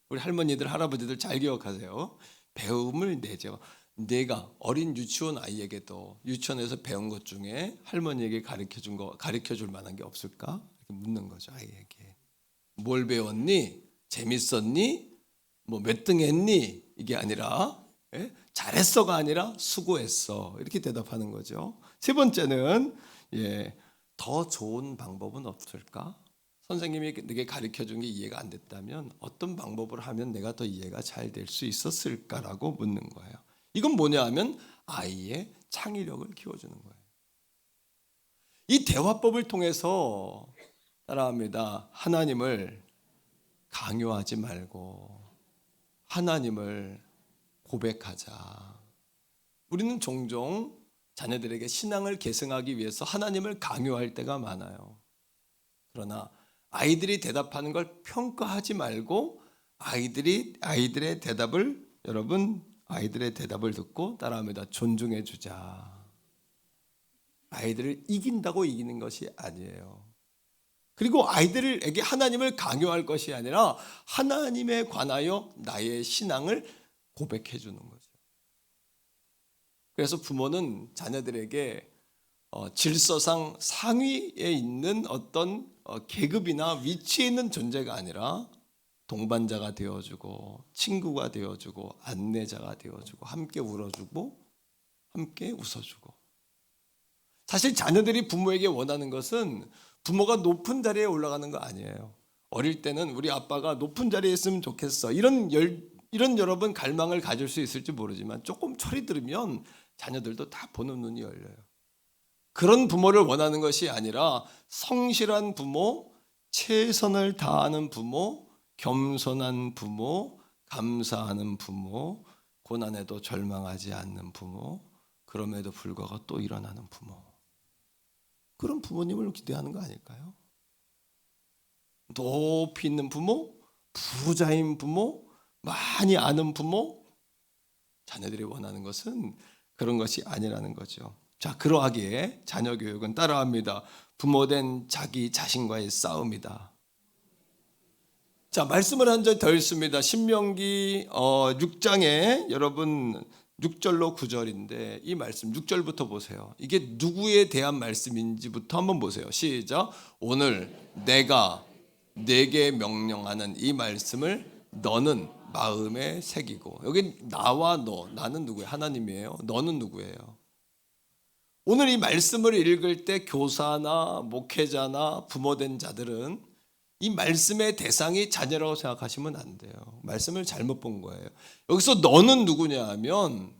우리 할머니들 할아버지들 잘 기억하세요. 배움을 내재화. 내가 어린 유치원 아이에게도 유치원에서 배운 것 중에 할머니에게 가르쳐줄 만한 게 없을까? 이렇게 묻는 거죠. 아이에게. 뭘 배웠니? 재밌었니? 뭐 몇 등 했니? 이게 아니라 잘했어가 아니라 수고했어. 이렇게 대답하는 거죠. 세 번째는 더 좋은 방법은 없을까? 선생님이 내게 가르쳐준 게 이해가 안 됐다면 어떤 방법을 하면 내가 더 이해가 잘 될 수 있었을까라고 묻는 거예요. 이건 뭐냐 하면 아이의 창의력을 키워주는 거예요. 이 대화법을 통해서 따라합니다. 하나님을 강요하지 말고 하나님을 고백하자. 우리는 종종 자녀들에게 신앙을 계승하기 위해서 하나님을 강요할 때가 많아요. 그러나 아이들이 대답하는 걸 평가하지 말고 아이들의 대답을 아이들의 대답을 듣고 따라합니다. 존중해 주자. 아이들을 이긴다고 이기는 것이 아니에요. 그리고 아이들에게 하나님을 강요할 것이 아니라 하나님에 관하여 나의 신앙을 고백해 주는 거죠. 그래서 부모는 자녀들에게 질서상 상위에 있는 어떤 계급이나 위치에 있는 존재가 아니라 동반자가 되어주고 친구가 되어주고 안내자가 되어주고 함께 울어주고 함께 웃어주고. 사실 자녀들이 부모에게 원하는 것은 부모가 높은 자리에 올라가는 거 아니에요. 어릴 때는 우리 아빠가 높은 자리에 있으면 좋겠어. 이런 여러분 갈망을 가질 수 있을지 모르지만 조금 철이 들으면 자녀들도 다 보는 눈이 열려요. 그런 부모를 원하는 것이 아니라 성실한 부모, 최선을 다하는 부모, 겸손한 부모, 감사하는 부모, 고난에도 절망하지 않는 부모, 그럼에도 불구하고 또 일어나는 부모. 그런 부모님을 기대하는 거 아닐까요? 높이 있는 부모, 부자인 부모, 많이 아는 부모. 자녀들이 원하는 것은 그런 것이 아니라는 거죠. 자, 그러하기에 자녀 교육은 따라합니다. 부모된 자기 자신과의 싸움이다. 자, 말씀을 한 절 더 읽습니다. 신명기 6장에 여러분 6절로 9절인데 이 말씀 6절부터 보세요. 이게 누구에 대한 말씀인지부터 한번 보세요. 시작. 오늘 내가 내게 명령하는 이 말씀을 너는 마음에 새기고. 여기 나와 너, 나는 누구예요? 하나님이에요. 너는 누구예요? 오늘 이 말씀을 읽을 때 교사나 목회자나 부모된 자들은 이 말씀의 대상이 자녀라고 생각하시면 안 돼요. 말씀을 잘못 본 거예요. 여기서 너는 누구냐 하면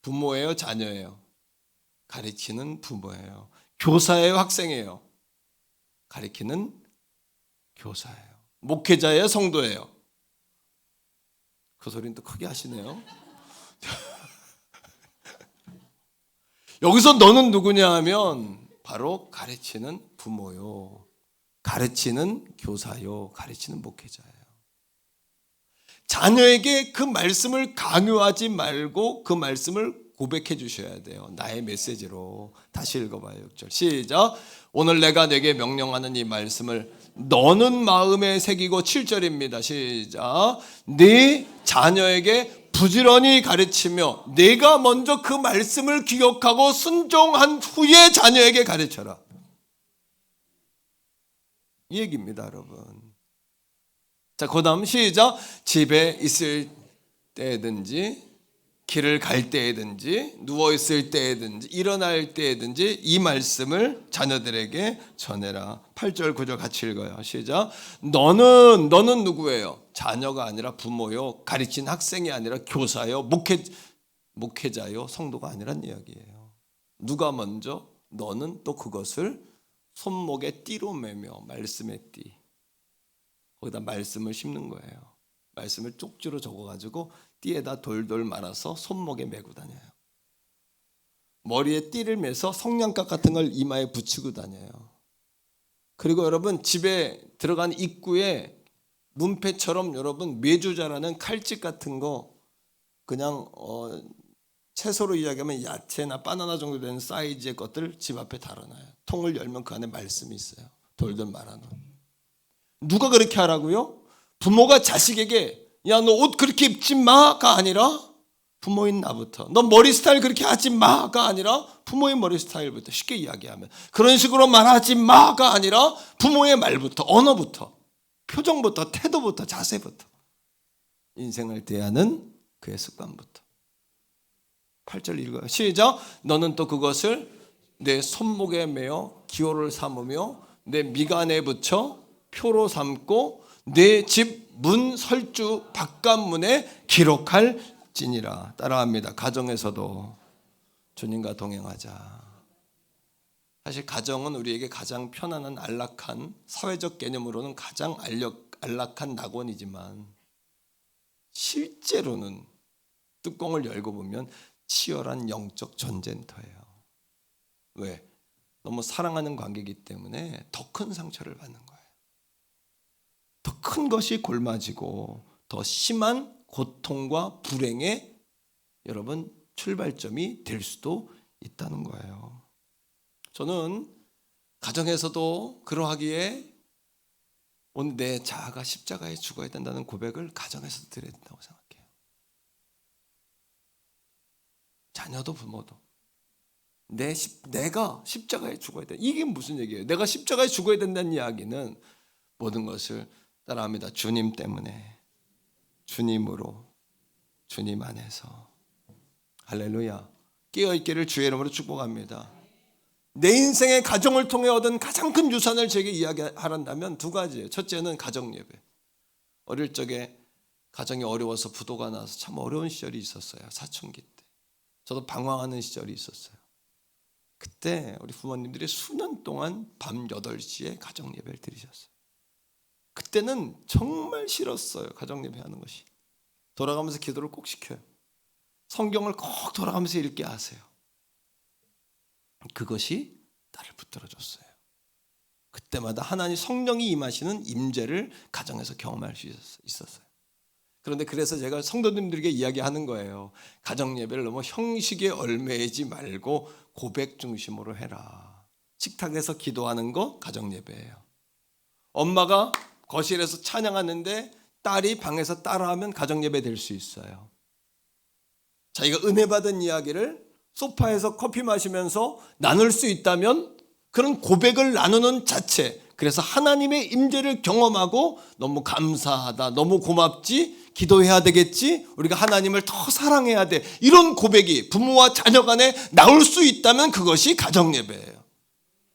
부모예요, 자녀예요? 가르치는 부모예요. 교사예요, 학생이에요? 가르치는 교사예요. 목회자예요, 성도예요? 그 소리는 또 크게 하시네요. 여기서 너는 누구냐 하면 바로 가르치는 부모요, 가르치는 교사요, 가르치는 목회자예요. 자녀에게 그 말씀을 강요하지 말고 그 말씀을 고백해 주셔야 돼요. 나의 메시지로. 다시 읽어봐요. 6절 시작. 오늘 내가 내게 명령하는 이 말씀을 너는 마음에 새기고. 7절입니다. 시작. 네 자녀에게 부지런히 가르치며 내가 먼저 그 말씀을 기억하고 순종한 후에 자녀에게 가르쳐라. 이 얘기입니다, 여러분. 자, 그 다음 시작. 집에 있을 때든지 길을 갈 때든지 누워있을 때든지 일어날 때든지 이 말씀을 자녀들에게 전해라. 8절 9절 같이 읽어요. 시작. 너는 누구예요? 자녀가 아니라 부모요, 가르친 학생이 아니라 교사요, 목회자요, 성도가 아니란 이야기예요. 누가 먼저? 너는 또 그것을 손목에 띠로 매며, 말씀의 띠, 거기다 말씀을 심는 거예요. 말씀을 쪽지로 적어가지고 띠에다 돌돌 말아서 손목에 메고 다녀요. 머리에 띠를 매서 성냥갑 같은 걸 이마에 붙이고 다녀요. 그리고 여러분 집에 들어간 입구에 문패처럼 여러분 메주자라는 칼집 같은 거, 그냥 채소로 이야기하면 야채나 바나나 정도 되는 사이즈의 것들 집 앞에 달아놔요. 통을 열면 그 안에 말씀이 있어요. 돌돌 말아놓은. 누가 그렇게 하라고요? 부모가 자식에게 야, 너 옷 그렇게 입지 마가 아니라 부모인 나부터, 너 머리 스타일 그렇게 하지 마가 아니라 부모의 머리 스타일부터, 쉽게 이야기하면 그런 식으로 말하지 마가 아니라 부모의 말부터, 언어부터, 표정부터, 태도부터, 자세부터, 인생을 대하는 그의 습관부터. 8절 읽어요. 시작. 너는 또 그것을 내 손목에 매어 기호를 삼으며 내 미간에 붙여 표로 삼고 내 집 문 설주 바깥문에 기록할지니라. 따라합니다. 가정에서도 주님과 동행하자. 사실 가정은 우리에게 가장 편안한 안락한, 사회적 개념으로는 가장 안락한 낙원이지만 실제로는 뚜껑을 열고 보면 치열한 영적 전쟁터예요. 왜? 너무 사랑하는 관계이기 때문에 더 큰 상처를 받는 거예요. 더 큰 것이 골마지고 더 심한 고통과 불행의 여러분 출발점이 될 수도 있다는 거예요. 저는 가정에서도 그러하기에 오늘 내 자아가 십자가에 죽어야 된다는 고백을 가정에서도 드려야 된다고 생각해요. 자녀도 부모도 내가 십자가에 죽어야 돼. 이게 무슨 얘기예요? 내가 십자가에 죽어야 된다는 이야기는 모든 것을 따라합니다. 주님 때문에, 주님으로, 주님 안에서. 할렐루야. 깨어있기를 주의 이름으로 축복합니다. 내 인생의 가정을 통해 얻은 가장 큰 유산을 제게 이야기하란다면 두 가지예요. 첫째는 가정예배. 어릴 적에 가정이 어려워서 부도가 나서 참 어려운 시절이 있었어요. 사춘기 때. 저도 방황하는 시절이 있었어요. 그때 우리 부모님들이 수년 동안 밤 8시에 가정예배를 드리셨어요. 그때는 정말 싫었어요. 가정예배 하는 것이. 돌아가면서 기도를 꼭 시켜요. 성경을 꼭 돌아가면서 읽게 하세요. 그것이 나를 붙들어줬어요. 그때마다 하나님 성령이 임하시는 임재를 가정에서 경험할 수 있었어요. 그런데 그래서 제가 성도님들에게 이야기하는 거예요. 가정예배를 너무 형식에 얽매이지 말고 고백 중심으로 해라. 식탁에서 기도하는 거 가정예배예요. 엄마가 거실에서 찬양하는데 딸이 방에서 따라하면 가정예배 될 수 있어요. 자기가 은혜 받은 이야기를 소파에서 커피 마시면서 나눌 수 있다면 그런 고백을 나누는 자체, 그래서 하나님의 임재를 경험하고 너무 감사하다, 너무 고맙지, 기도해야 되겠지, 우리가 하나님을 더 사랑해야 돼, 이런 고백이 부모와 자녀 간에 나올 수 있다면 그것이 가정예배예요.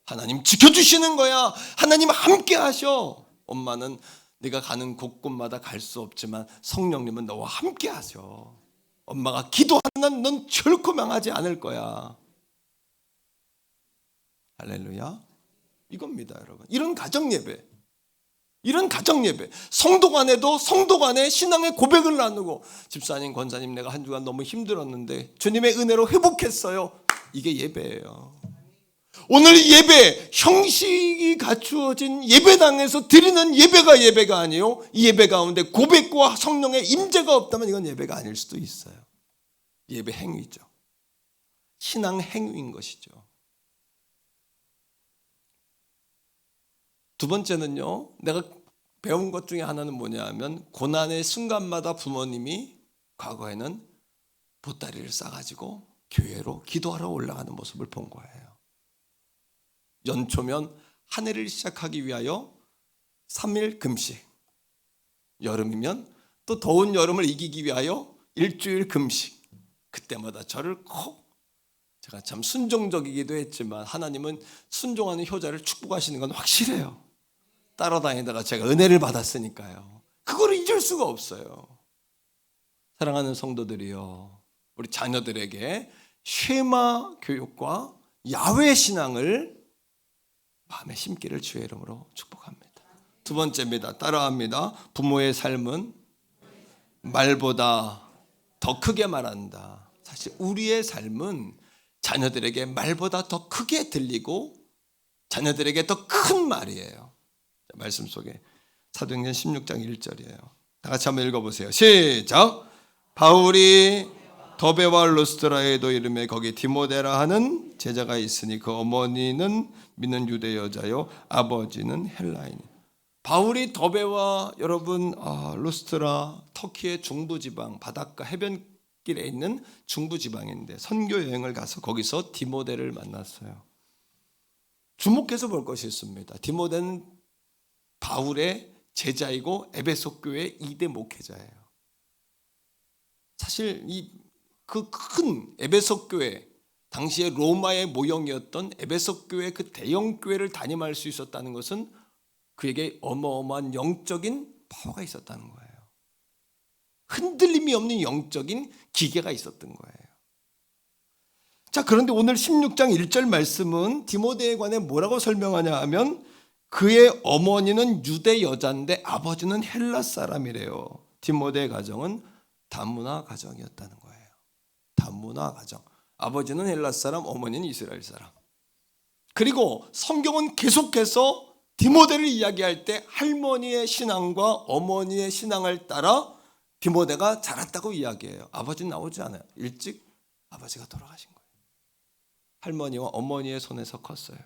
하나님 지켜주시는 거야. 하나님 함께 하셔. 엄마는 네가 가는 곳곳마다 갈 수 없지만 성령님은 너와 함께 하셔. 엄마가 기도하는 넌 결코 망하지 않을 거야. 할렐루야. 이겁니다, 여러분. 이런 가정예배, 이런 가정예배, 성도 간에도 성도 간에 신앙의 고백을 나누고, 집사님, 권사님, 내가 한 주간 너무 힘들었는데 주님의 은혜로 회복했어요. 이게 예배예요. 오늘 예배, 형식이 갖추어진 예배당에서 드리는 예배가 예배가 아니요, 이 예배 가운데 고백과 성령의 임재가 없다면 이건 예배가 아닐 수도 있어요. 예배 행위죠. 신앙 행위인 것이죠. 두 번째는요, 내가 배운 것 중에 하나는 뭐냐 하면, 고난의 순간마다 부모님이 과거에는 보따리를 싸가지고 교회로 기도하러 올라가는 모습을 본 거예요. 연초면 한 해를 시작하기 위하여 3일 금식, 여름이면 또 더운 여름을 이기기 위하여 일주일 금식. 그때마다 저를 꼭, 제가 참 순종적이기도 했지만 하나님은 순종하는 효자를 축복하시는 건 확실해요. 따라다니다가 제가 은혜를 받았으니까요. 그거를 잊을 수가 없어요. 사랑하는 성도들이요, 우리 자녀들에게 쉐마 교육과 야훼 신앙을 마음에 심기를 주의 이름으로 축복합니다. 두 번째입니다. 따라합니다. 부모의 삶은 말보다 더 크게 말한다. 사실 우리의 삶은 자녀들에게 말보다 더 크게 들리고 자녀들에게 더 큰 말이에요. 말씀 속에 사도행전 16장 1절이에요. 다 같이 한번 읽어보세요. 시작. 바울이 더베와 루스드라에도 이름에 거기 디모데라 하는 제자가 있으니 그 어머니는 믿는 유대 여자요 아버지는 헬라인. 바울이 더베와 여러분 루스드라, 터키의 중부지방 바닷가 해변길에 있는 중부지방인데 선교 여행을 가서 거기서 디모데를 만났어요. 주목해서 볼 것이 있습니다. 디모데는 바울의 제자이고 에베소 교회 2대 목회자예요. 사실 그 큰 에베소 교회, 당시에 로마의 모형이었던 에베소 교회 그 대형 교회를 담임할 수 있었다는 것은 그에게 어마어마한 영적인 파워가 있었다는 거예요. 흔들림이 없는 영적인 기계가 있었던 거예요. 자, 그런데 오늘 16장 1절 말씀은 디모데에 관해 뭐라고 설명하냐 하면, 그의 어머니는 유대 여자인데 아버지는 헬라 사람이래요. 디모데의 가정은 다문화 가정이었다는 거예요. 다문화 가정. 아버지는 헬라 사람, 어머니는 이스라엘 사람. 그리고 성경은 계속해서 디모데를 이야기할 때 할머니의 신앙과 어머니의 신앙을 따라 디모데가 자랐다고 이야기해요. 아버지는 나오지 않아요. 일찍 아버지가 돌아가신 거예요. 할머니와 어머니의 손에서 컸어요.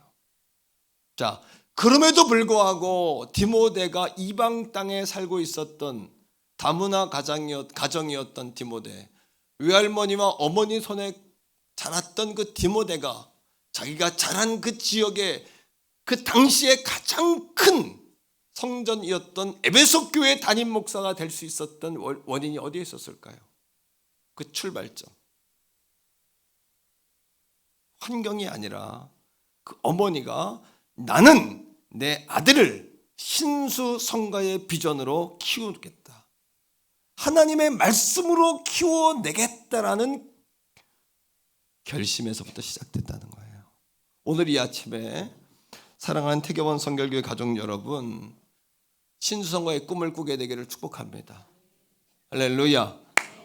자, 그럼에도 불구하고 디모데가 이방 땅에 살고 있었던 다문화 가정이었던 디모데, 외할머니와 어머니 손에 자랐던 그 디모데가 자기가 자란 그 지역에 그 당시에 가장 큰 성전이었던 에베소 교회 담임 목사가 될 수 있었던 원인이 어디에 있었을까요? 그 출발점. 환경이 아니라 그 어머니가 나는 내 아들을 신수성가의 비전으로 키우겠다. 하나님의 말씀으로 키워내겠다라는 결심에서부터 시작됐다는 거예요. 오늘 이 아침에 사랑하는 태교원 성결교회 가족 여러분, 신수성가의 꿈을 꾸게 되기를 축복합니다. 할렐루야.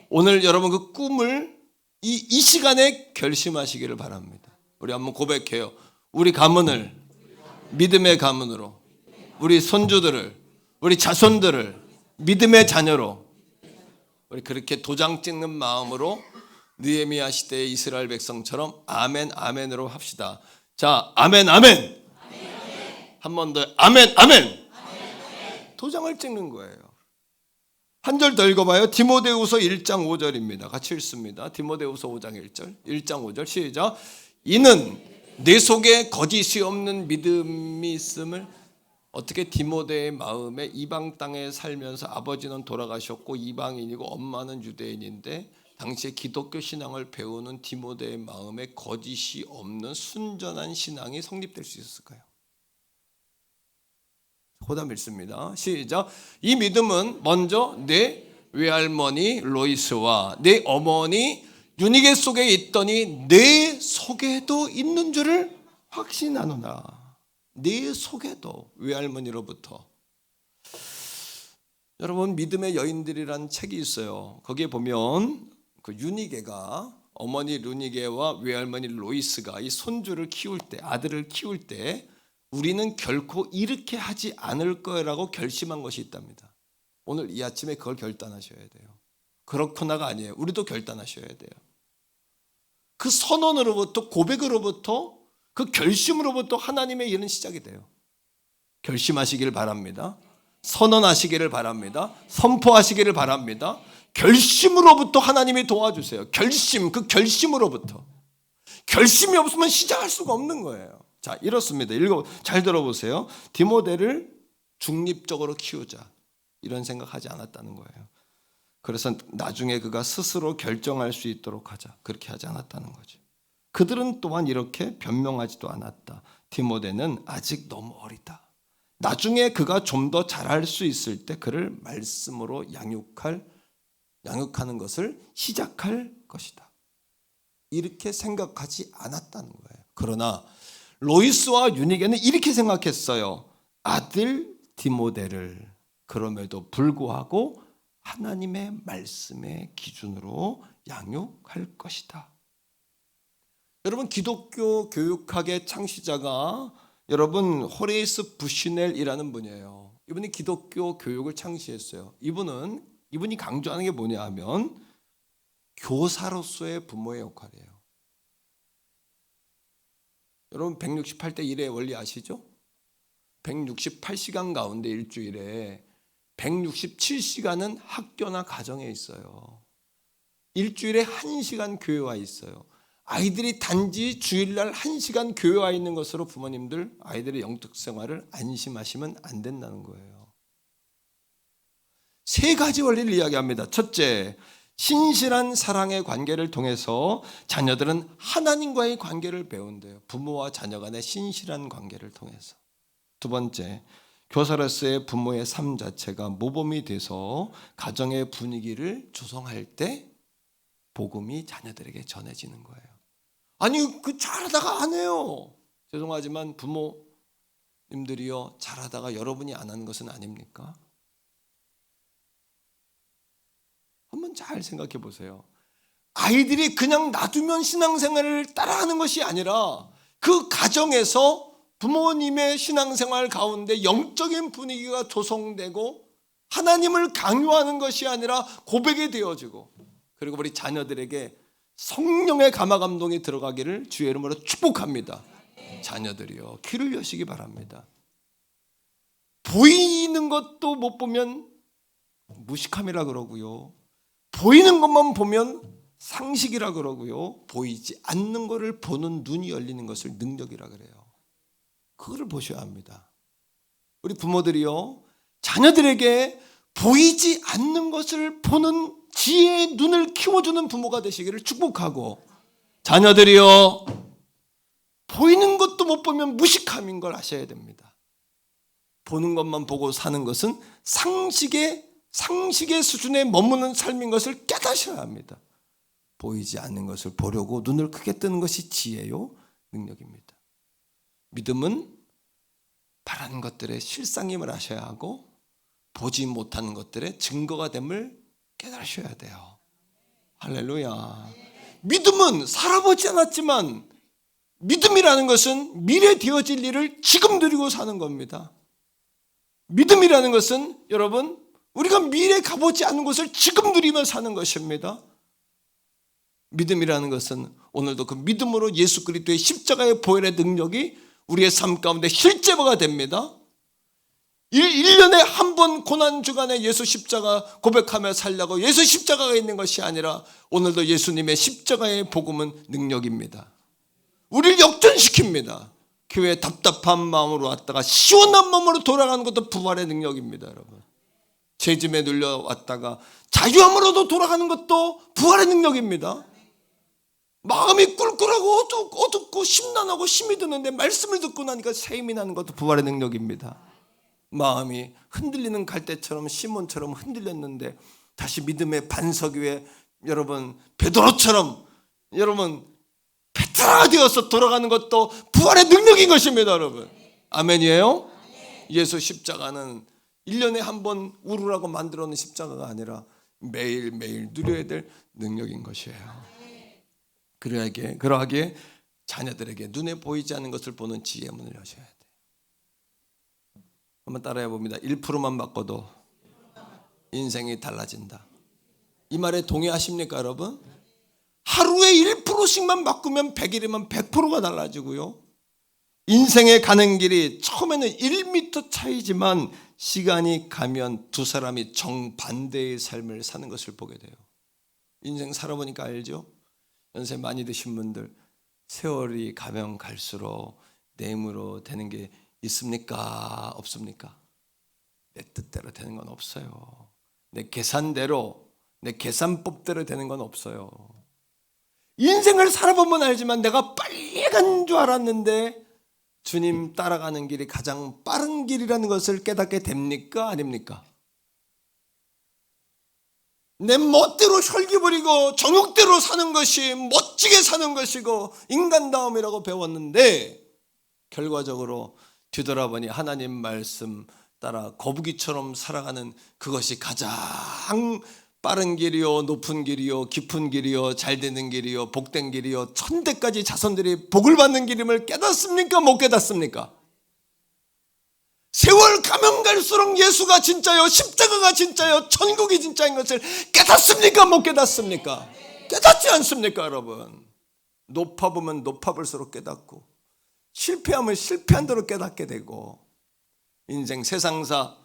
오늘 여러분 그 꿈을 이 시간에 결심하시기를 바랍니다. 우리 한번 고백해요. 우리 가문을 믿음의 가문으로, 우리 손주들을, 우리 자손들을 믿음의 자녀로, 우리 그렇게 도장 찍는 마음으로 느헤미야 시대의 이스라엘 백성처럼 아멘 아멘으로 합시다. 자, 아멘 아멘. 한 번 더 아멘 아멘. 도장을 찍는 거예요. 한 절 더 읽어봐요. 디모데후서 1장 5절입니다. 같이 읽습니다. 디모데후서 5장 1절 1장 5절 시작. 이는 내 속에 거짓이 없는 믿음이 있음을. 어떻게 디모데의 마음에 이방 땅에 살면서 아버지는 돌아가셨고 이방인이고 엄마는 유대인인데 당시에 기독교 신앙을 배우는 디모데의 마음에 거짓이 없는 순전한 신앙이 성립될 수 있었을까요? 보다 믿습니다. 시작. 이 믿음은 먼저 내 외할머니 로이스와 내 어머니 유니게 속에 있더니 내 속에도 있는 줄을 확신하노라. 내 속에도. 외할머니로부터. 여러분, 믿음의 여인들이라는 책이 있어요. 거기에 보면 그 유니게가, 어머니 루니게와 외할머니 로이스가 이 손주를 키울 때, 아들을 키울 때 우리는 결코 이렇게 하지 않을 거라고 결심한 것이 있답니다. 오늘 이 아침에 그걸 결단하셔야 돼요. 그렇구나가 아니에요. 우리도 결단하셔야 돼요. 그 선언으로부터, 고백으로부터, 그 결심으로부터 하나님의 일은 시작이 돼요. 결심하시기를 바랍니다. 선언하시기를 바랍니다. 선포하시기를 바랍니다. 결심으로부터 하나님이 도와주세요. 결심, 그 결심으로부터. 결심이 없으면 시작할 수가 없는 거예요. 자, 이렇습니다. 잘 들어보세요. 디모데를 중립적으로 키우자, 이런 생각하지 않았다는 거예요. 그래서 나중에 그가 스스로 결정할 수 있도록 하자, 그렇게 하지 않았다는 거죠. 그들은 또한 이렇게 변명하지도 않았다. 디모데는 아직 너무 어리다. 나중에 그가 좀 더 잘할 수 있을 때 그를 말씀으로 양육하는 것을 시작할 것이다. 이렇게 생각하지 않았다는 거예요. 그러나 로이스와 유니게는 이렇게 생각했어요. 아들 디모데를 그럼에도 불구하고 하나님의 말씀의 기준으로 양육할 것이다. 여러분, 기독교 교육학의 창시자가 여러분 호레이스 부시넬이라는 분이에요. 이분이 기독교 교육을 창시했어요. 이분이 강조하는 게 뭐냐 하면 교사로서의 부모의 역할이에요. 여러분 168대 1의 원리 아시죠? 168시간 가운데 일주일에 167시간은 학교나 가정에 있어요. 일주일에 1시간 교회 와 있어요. 아이들이 단지 주일날 1시간 교회 와 있는 것으로 부모님들 아이들의 영적 생활을 안심하시면 안 된다는 거예요. 세 가지 원리를 이야기합니다. 첫째, 신실한 사랑의 관계를 통해서 자녀들은 하나님과의 관계를 배운대요. 부모와 자녀 간의 신실한 관계를 통해서. 두 번째, 교사로서의 부모의 삶 자체가 모범이 돼서 가정의 분위기를 조성할 때 복음이 자녀들에게 전해지는 거예요. 아니, 그 잘하다가 안 해요. 죄송하지만 부모님들이요, 잘하다가 여러분이 안 하는 것은 아닙니까? 한번 잘 생각해 보세요. 아이들이 그냥 놔두면 신앙생활을 따라하는 것이 아니라 그 가정에서 부모님의 신앙생활 가운데 영적인 분위기가 조성되고 하나님을 강요하는 것이 아니라 고백이 되어지고, 그리고 우리 자녀들에게 성령의 감화감동이 들어가기를 주의 이름으로 축복합니다. 자녀들이요, 귀를 여시기 바랍니다. 보이는 것도 못 보면 무식함이라 그러고요, 보이는 것만 보면 상식이라 그러고요, 보이지 않는 것을 보는 눈이 열리는 것을 능력이라 그래요. 그거를 보셔야 합니다. 우리 부모들이요, 자녀들에게 보이지 않는 것을 보는 지혜의 눈을 키워주는 부모가 되시기를 축복하고, 자녀들이요, 보이는 것도 못 보면 무식함인 걸 아셔야 됩니다. 보는 것만 보고 사는 것은 상식의 수준에 머무는 삶인 것을 깨닫셔야 합니다. 보이지 않는 것을 보려고 눈을 크게 뜨는 것이 지혜요 능력입니다. 믿음은 바라는 것들의 실상임을 아셔야 하고, 보지 못하는 것들의 증거가 됨을 깨달으셔야 돼요. 할렐루야. 믿음은 살아보지 않았지만, 믿음이라는 것은 미래 되어질 일을 지금 누리고 사는 겁니다. 믿음이라는 것은 여러분, 우리가 미래 가보지 않은 것을 지금 누리며 사는 것입니다. 믿음이라는 것은 오늘도 그 믿음으로 예수 그리스도의 십자가의 보혈의 능력이 우리의 삶 가운데 실제화가 됩니다. 1년에 한 번 고난주간에 예수 십자가 고백하며 살려고 예수 십자가가 있는 것이 아니라, 오늘도 예수님의 십자가의 복음은 능력입니다. 우리를 역전시킵니다. 교회에 답답한 마음으로 왔다가 시원한 마음으로 돌아가는 것도 부활의 능력입니다. 여러분, 죄짐에 눌려왔다가 자유함으로도 돌아가는 것도 부활의 능력입니다. 마음이 꿀꿀하고 어둡고 심란하고 힘이 드는데 말씀을 듣고 나니까 새 힘이 나는 것도 부활의 능력입니다. 마음이 흔들리는 갈대처럼 시몬처럼 흔들렸는데 다시 믿음의 반석 위에 여러분 베드로처럼 여러분 베테랑이 되어서 돌아가는 것도 부활의 능력인 것입니다. 여러분, 아멘이에요? 예수 십자가는 1년에 한 번 우르라고 만들어 놓은 십자가가 아니라 매일매일 누려야 될 능력인 것이에요. 그러하기에 자녀들에게 눈에 보이지 않는 것을 보는 지혜의 문을 여셔야 돼요. 한번 따라해 봅니다. 1%만 바꿔도 인생이 달라진다. 이 말에 동의하십니까, 여러분? 하루에 1%씩만 바꾸면 100일이면 100%가 달라지고요. 인생에 가는 길이 처음에는 1m 차이지만 시간이 가면 두 사람이 정반대의 삶을 사는 것을 보게 돼요. 인생 살아보니까 알죠? 연세 많이 드신 분들, 세월이 가면 갈수록 내 힘으로 되는 게 있습니까? 없습니까? 내 뜻대로 되는 건 없어요. 내 계산대로, 내 계산법대로 되는 건 없어요. 인생을 살아보면 알지만 내가 빨리 간 줄 알았는데 주님 따라가는 길이 가장 빠른 길이라는 것을 깨닫게 됩니까? 아닙니까? 내 멋대로 혈기 부리고 정욕대로 사는 것이 멋지게 사는 것이고 인간다움이라고 배웠는데, 결과적으로 뒤돌아보니 하나님 말씀 따라 거북이처럼 살아가는 그것이 가장 빠른 길이요, 높은 길이요, 깊은 길이요, 잘 되는 길이요, 복된 길이요, 천대까지 자손들이 복을 받는 길임을 깨닫습니까? 못 깨닫습니까? 세월 가면 갈수록 예수가 진짜요, 십자가가 진짜요, 천국이 진짜인 것을 깨닫습니까? 못 깨닫습니까? 깨닫지 않습니까, 여러분? 높아보면 높아볼수록 깨닫고, 실패하면 실패한 대로 깨닫게 되고, 인생 세상사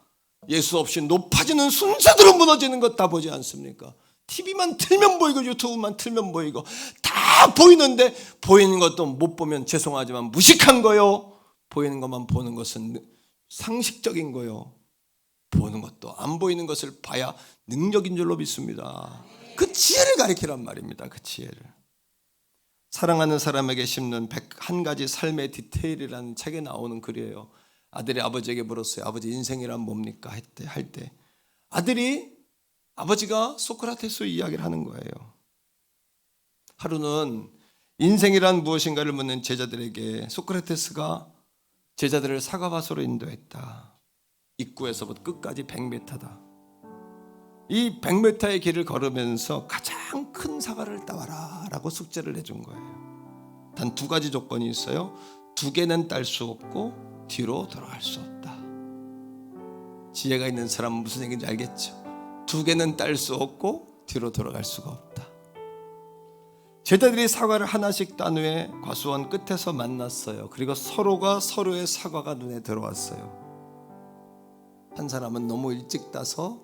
예수 없이 높아지는 순서대로 무너지는 것 다 보지 않습니까? TV만 틀면 보이고 유튜브만 틀면 보이고 다 보이는데, 보이는 것도 못 보면 죄송하지만 무식한 거요, 보이는 것만 보는 것은 상식적인 거요, 보는 것도 안 보이는 것을 봐야 능력인 줄로 믿습니다. 그 지혜를 가리키란 말입니다. 그 지혜를. 사랑하는 사람에게 심는 101가지 삶의 디테일이라는 책에 나오는 글이에요. 아들이 아버지에게 물었어요. 아버지, 인생이란 뭡니까? 할 때 아들이 아버지가 소크라테스 이야기를 하는 거예요. 하루는 인생이란 무엇인가를 묻는 제자들에게 소크라테스가 제자들을 사과밭으로 인도했다. 입구에서부터 끝까지 100m다. 이 100m의 길을 걸으면서 가장 큰 사과를 따와라 라고 숙제를 해준 거예요. 단 2가지 조건이 있어요. 2개는 딸 수 없고 뒤로 돌아갈 수 없다. 지혜가 있는 사람은 무슨 얘기인지 알겠죠? 2개는 딸 수 없고 뒤로 돌아갈 수가 없다. 제자들이 사과를 하나씩 딴 후에 과수원 끝에서 만났어요. 그리고 서로가 서로의 사과가 눈에 들어왔어요. 한 사람은 너무 일찍 따서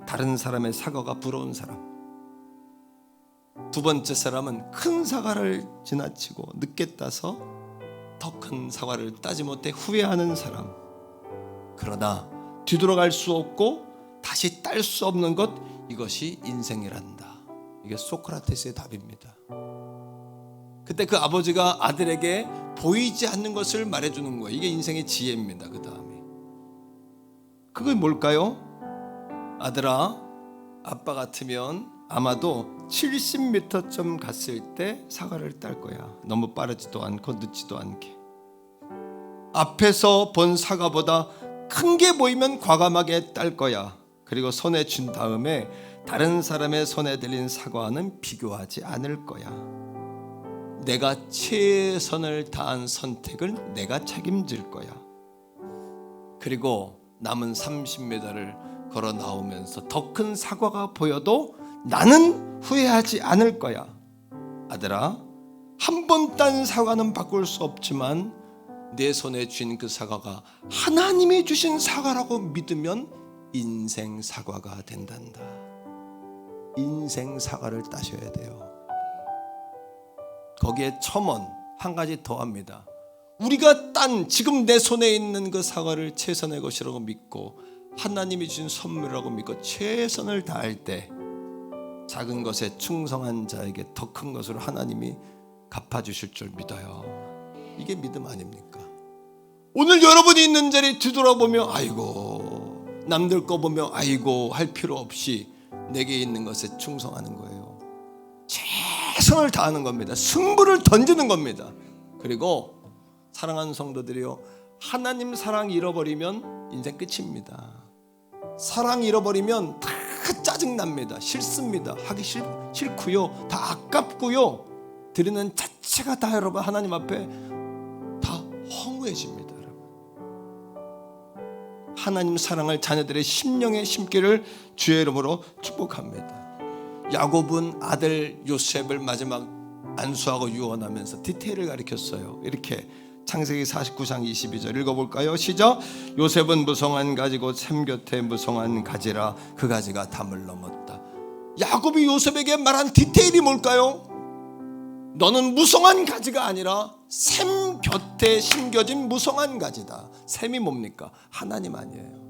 다른 사람의 사과가 부러운 사람, 2번째 사람은 큰 사과를 지나치고 늦게 따서 더 큰 사과를 따지 못해 후회하는 사람. 그러나 뒤돌아갈 수 없고 다시 딸 수 없는 것, 이것이 인생이란다. 이게 소크라테스의 답입니다. 그때 그 아버지가 아들에게 보이지 않는 것을 말해주는 거예요. 이게 인생의 지혜입니다. 그 다음에 그게 뭘까요? 아들아, 아빠 같으면 아마도 70m쯤 갔을 때 사과를 딸 거야. 너무 빠르지도 않고 늦지도 않게. 앞에서 본 사과보다 큰 게 보이면 과감하게 딸 거야. 그리고 손에 쥔 다음에 다른 사람의 손에 들린 사과는 비교하지 않을 거야. 내가 최선을 다한 선택을 내가 책임질 거야. 그리고 남은 30m를 걸어 나오면서 더 큰 사과가 보여도 나는 후회하지 않을 거야. 아들아, 한 번 딴 사과는 바꿀 수 없지만 내 손에 쥔 그 사과가 하나님이 주신 사과라고 믿으면 인생 사과가 된단다. 인생 사과를 따셔야 돼요. 거기에 첨언 한 가지 더 합니다. 우리가 딴 지금 내 손에 있는 그 사과를 최선의 것이라고 믿고 하나님이 주신 선물이라고 믿고 최선을 다할 때 작은 것에 충성한 자에게 더 큰 것으로 하나님이 갚아주실 줄 믿어요. 이게 믿음 아닙니까? 오늘 여러분이 있는 자리에 뒤돌아보며 아이고, 남들 거 보며 아이고 할 필요 없이 내게 있는 것에 충성하는 거예요. 최선을 다하는 겁니다. 승부를 던지는 겁니다. 그리고 사랑하는 성도들이요, 하나님 사랑 잃어버리면 인생 끝입니다. 사랑 잃어버리면 다 짜증납니다. 싫습니다. 하기 싫고요, 다 아깝고요, 드리는 자체가 다 여러분 하나님 앞에 다 허무해집니다. 여러분, 하나님 사랑을 자녀들의 심령에 심기를 주의 이름으로 축복합니다. 야곱은 아들 요셉을 마지막 안수하고 유언하면서 디테일을 가르쳤어요. 이렇게 창세기 49장 22절 읽어볼까요? 시작. 요셉은 무성한 가지고 샘 곁에 무성한 가지라 그 가지가 담을 넘었다. 야곱이 요셉에게 말한 디테일이 뭘까요? 너는 무성한 가지가 아니라 샘 곁에 심겨진 무성한 가지다. 샘이 뭡니까? 하나님 아니에요.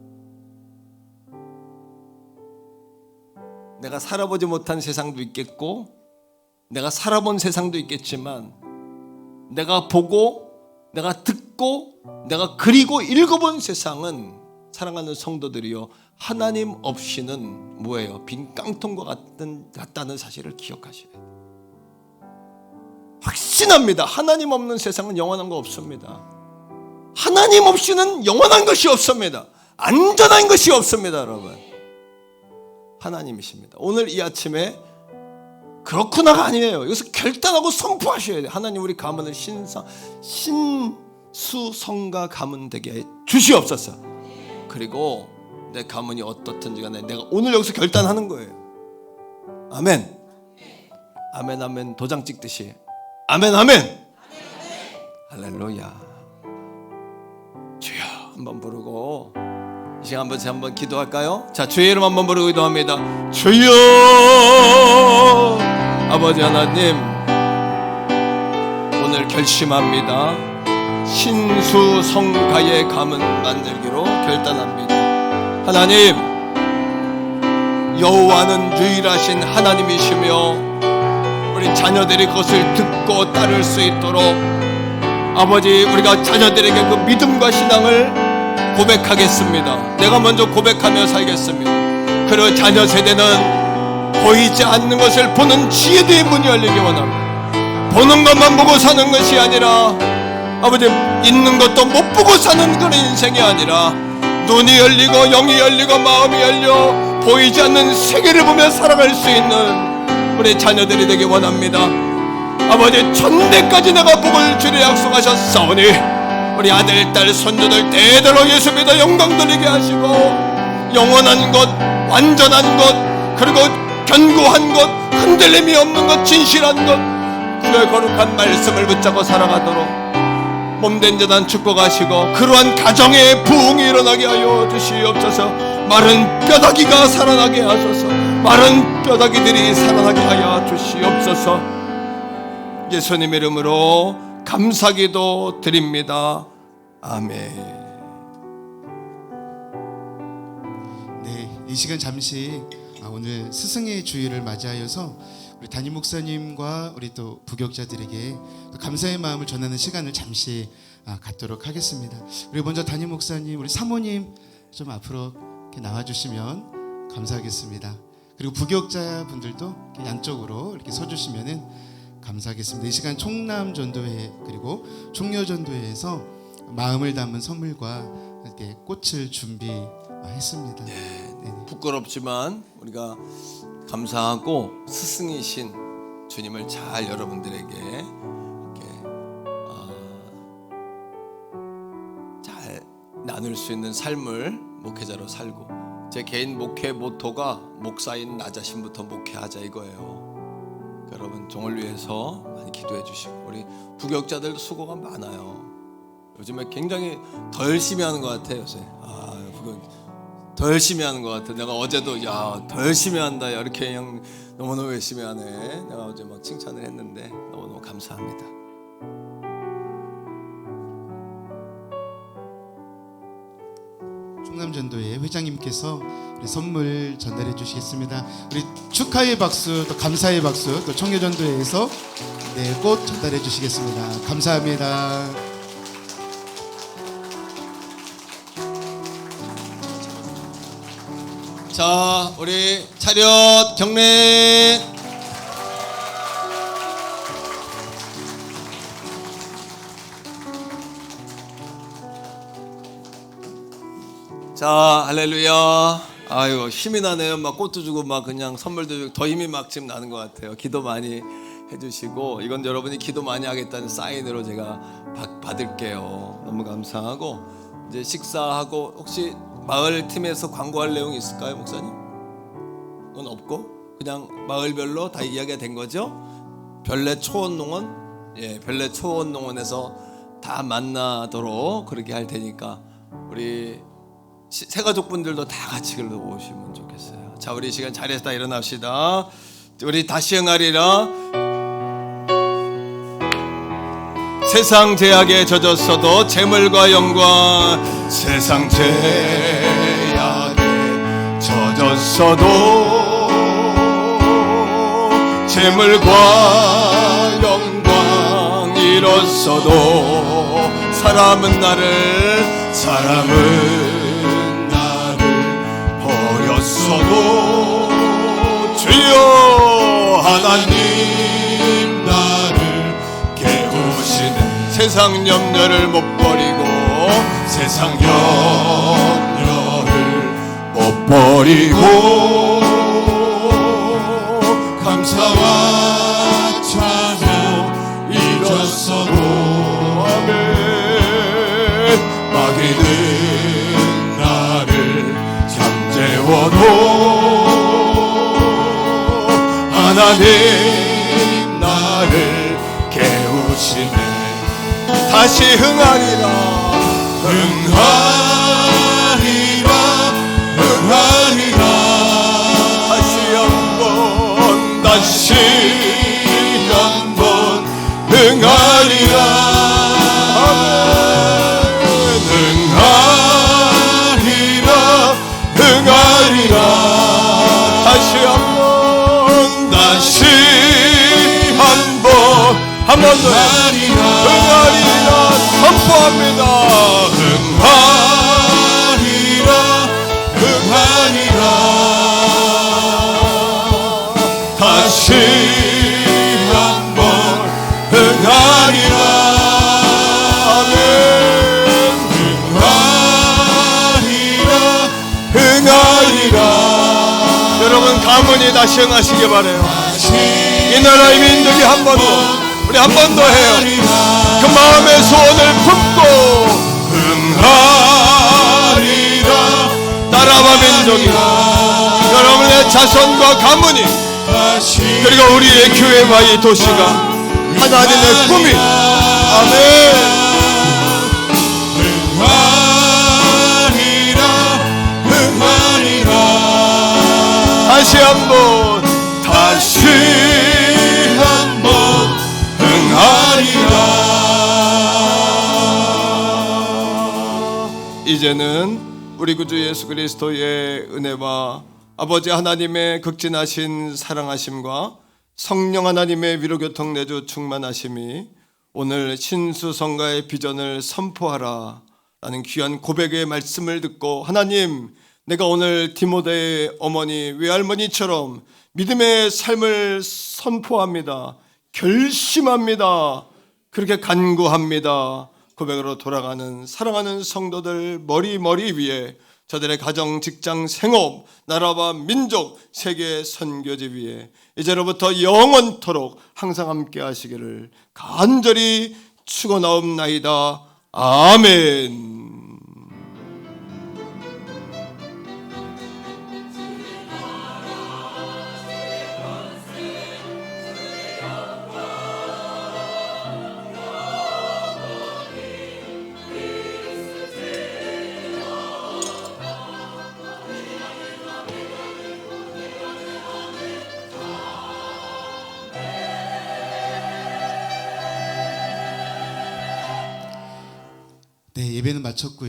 내가 살아보지 못한 세상도 있겠고 내가 살아본 세상도 있겠지만 내가 보고 내가 듣고 내가 그리고 읽어본 세상은, 사랑하는 성도들이요, 하나님 없이는 뭐예요? 빈 깡통과 같다는 사실을 기억하셔야 돼요. 확신합니다. 하나님 없는 세상은 영원한 거 없습니다. 하나님 없이는 영원한 것이 없습니다. 안전한 것이 없습니다. 여러분, 하나님이십니다. 오늘 이 아침에 그렇구나가 아니에요. 여기서 결단하고 선포하셔야 돼요. 하나님, 우리 가문을 신수성가 가문 되게 주시옵소서. 그리고 내 가문이 어떻든지 간에 내가 오늘 여기서 결단하는 거예요. 아멘. 아멘 아멘. 도장 찍듯이 아멘 아멘. 할렐루야. 주여 한번 부르고 이 시간 한번 기도할까요? 자, 주의 이름 한번 부르고 기도합니다. 주여, 아버지 하나님, 오늘 결심합니다. 신수성가의 가문 만들기로 결단합니다. 하나님, 여호와는 유일하신 하나님이시며 우리 자녀들이 그것을 듣고 따를 수 있도록 아버지, 우리가 자녀들에게 그 믿음과 신앙을 고백하겠습니다. 내가 먼저 고백하며 살겠습니다. 그리고 자녀 세대는 보이지 않는 것을 보는 지혜의 문이 열리기 원합니다. 보는 것만 보고 사는 것이 아니라 아버지, 있는 것도 못 보고 사는 그런 인생이 아니라 눈이 열리고 영이 열리고 마음이 열려 보이지 않는 세계를 보며 살아갈 수 있는 우리 자녀들이 되기 원합니다. 아버지, 천대까지 내가 복을 주려 약속하셨사오니 우리 아들, 딸, 손주들 대대로 예수 믿어 영광 돌리게 하시고 영원한 것, 완전한 것, 그리고 견고한 것, 흔들림이 없는 것, 진실한 것, 그의 거룩한 말씀을 붙잡고 살아가도록 몸된 자단 축복하시고 그러한 가정의 부흥이 일어나게 하여 주시옵소서. 마른 뼈다귀가 살아나게 하소서. 마른 뼈다귀들이 살아나게 하여 주시옵소서. 예수님 이름으로 감사기도 드립니다. 아멘. 이 시간 잠시 오늘 스승의 주일을 맞이하여서 우리 담임 목사님과 우리 또 부격자들에게 감사의 마음을 전하는 시간을 잠시 갖도록 하겠습니다. 우리 먼저 담임 목사님, 우리 사모님 좀 앞으로 이렇게 나와주시면 감사하겠습니다. 그리고 부격자분들도 이렇게 양쪽으로 이렇게 서주시면은 감사하겠습니다. 이 시간 총남 전도회 그리고 총녀 전도회에서 마음을 담은 선물과 이렇게 꽃을 준비했습니다. 부끄럽지만 우리가 감사하고 스승이신 주님을 잘 여러분들에게 이렇게 잘 나눌 수 있는 삶을 목회자로 살고, 제 개인 목회 모토가 목사인 나 자신부터 목회하자 이거예요. 여러분 종을 위해서 많이 기도해 주시고, 우리 부격자들도 수고가 많아요. 요즘에 굉장히 더 열심히 하는 것 같아요. 요새 더 열심히 하는 것 같아. 내가 어제도 더 열심히 한다 이렇게 그냥 너무너무 열심히 하네. 내가 어제 막 칭찬을 했는데 너무너무 감사합니다. 충남전도회 회장님께서 우리 선물 전달해 주시겠습니다. 우리 축하의 박수, 또 감사의 박수, 또 청교전도회에서 꽃 전달해 주시겠습니다. 감사합니다. 자, 우리 차렷 경례. 자, 할렐루야. 아유, 힘이 나네요. 막 꽃도 주고 막 그냥 선물도 주고 더 힘이 막 지금 나는 것 같아요. 기도 많이 해주시고, 이건 여러분이 기도 많이 하겠다는 사인으로 제가 받을게요. 너무 감사하고, 이제 식사하고, 혹시 마을 팀에서 광고할 내용이 있을까요, 목사님? 그건 없고 그냥 마을별로 다 이야기가 된 거죠. 별내 초원농원, 별내 초원농원에서 다 만나도록 그렇게 할 테니까 우리 새가족분들도 다 같이 글로 오시면 좋겠어요. 자, 우리 시간 자리에서 다 일어납시다. 우리 다시 행하리라. 세상 제약에 젖었어도 재물과 영광, 세상 제약에 젖었어도 재물과 영광 잃었어도 사람은 나를 버렸어도 주여 하나님 나를 깨우시네. 세상 염려를 못 버리고 세상 염려를 못 버리고 감사와 찬양 잊었어도 아멘. 마귀는 나를 잠재워도 하나님 나를 깨우시네. 다시 흥하리라 다시 한번 흥하리라 흥하리라 다시 한 번 더 흥하리라 선포합니다. 흥하리라 다시 한번 흥하리라 아멘. 흥하리라 여러분 가문이 다시 흥하시기 바라요. 이 나라의 민족이 한 번 더, 우리 한 번 더 해요. 그 마음의 소원을 품고 흥하리라. 나라와 민족이, 여러분의 자손과 가문이, 그리고 우리의 교회와 이 도시가 하나님의 꿈이 아멘. 흥하리라 다시 한번 흥하리라. 이제는 우리 구주 예수 그리스도의 은혜와 아버지 하나님의 극진하신 사랑하심과 성령 하나님의 위로교통 내주 충만하심이 오늘 신수성가의 비전을 선포하라 라는 귀한 고백의 말씀을 듣고, 하나님, 내가 오늘 디모데의 어머니 외할머니처럼 믿음의 삶을 선포합니다. 결심합니다. 그렇게 간구합니다. 고백으로 돌아가는 사랑하는 성도들 머리 위에, 저들의 가정, 직장, 생업, 나라와 민족, 세계 선교지 위에 이제로부터 영원토록 항상 함께 하시기를 간절히 축원하옵나이다. 아멘. 네, 예배는 마쳤고요.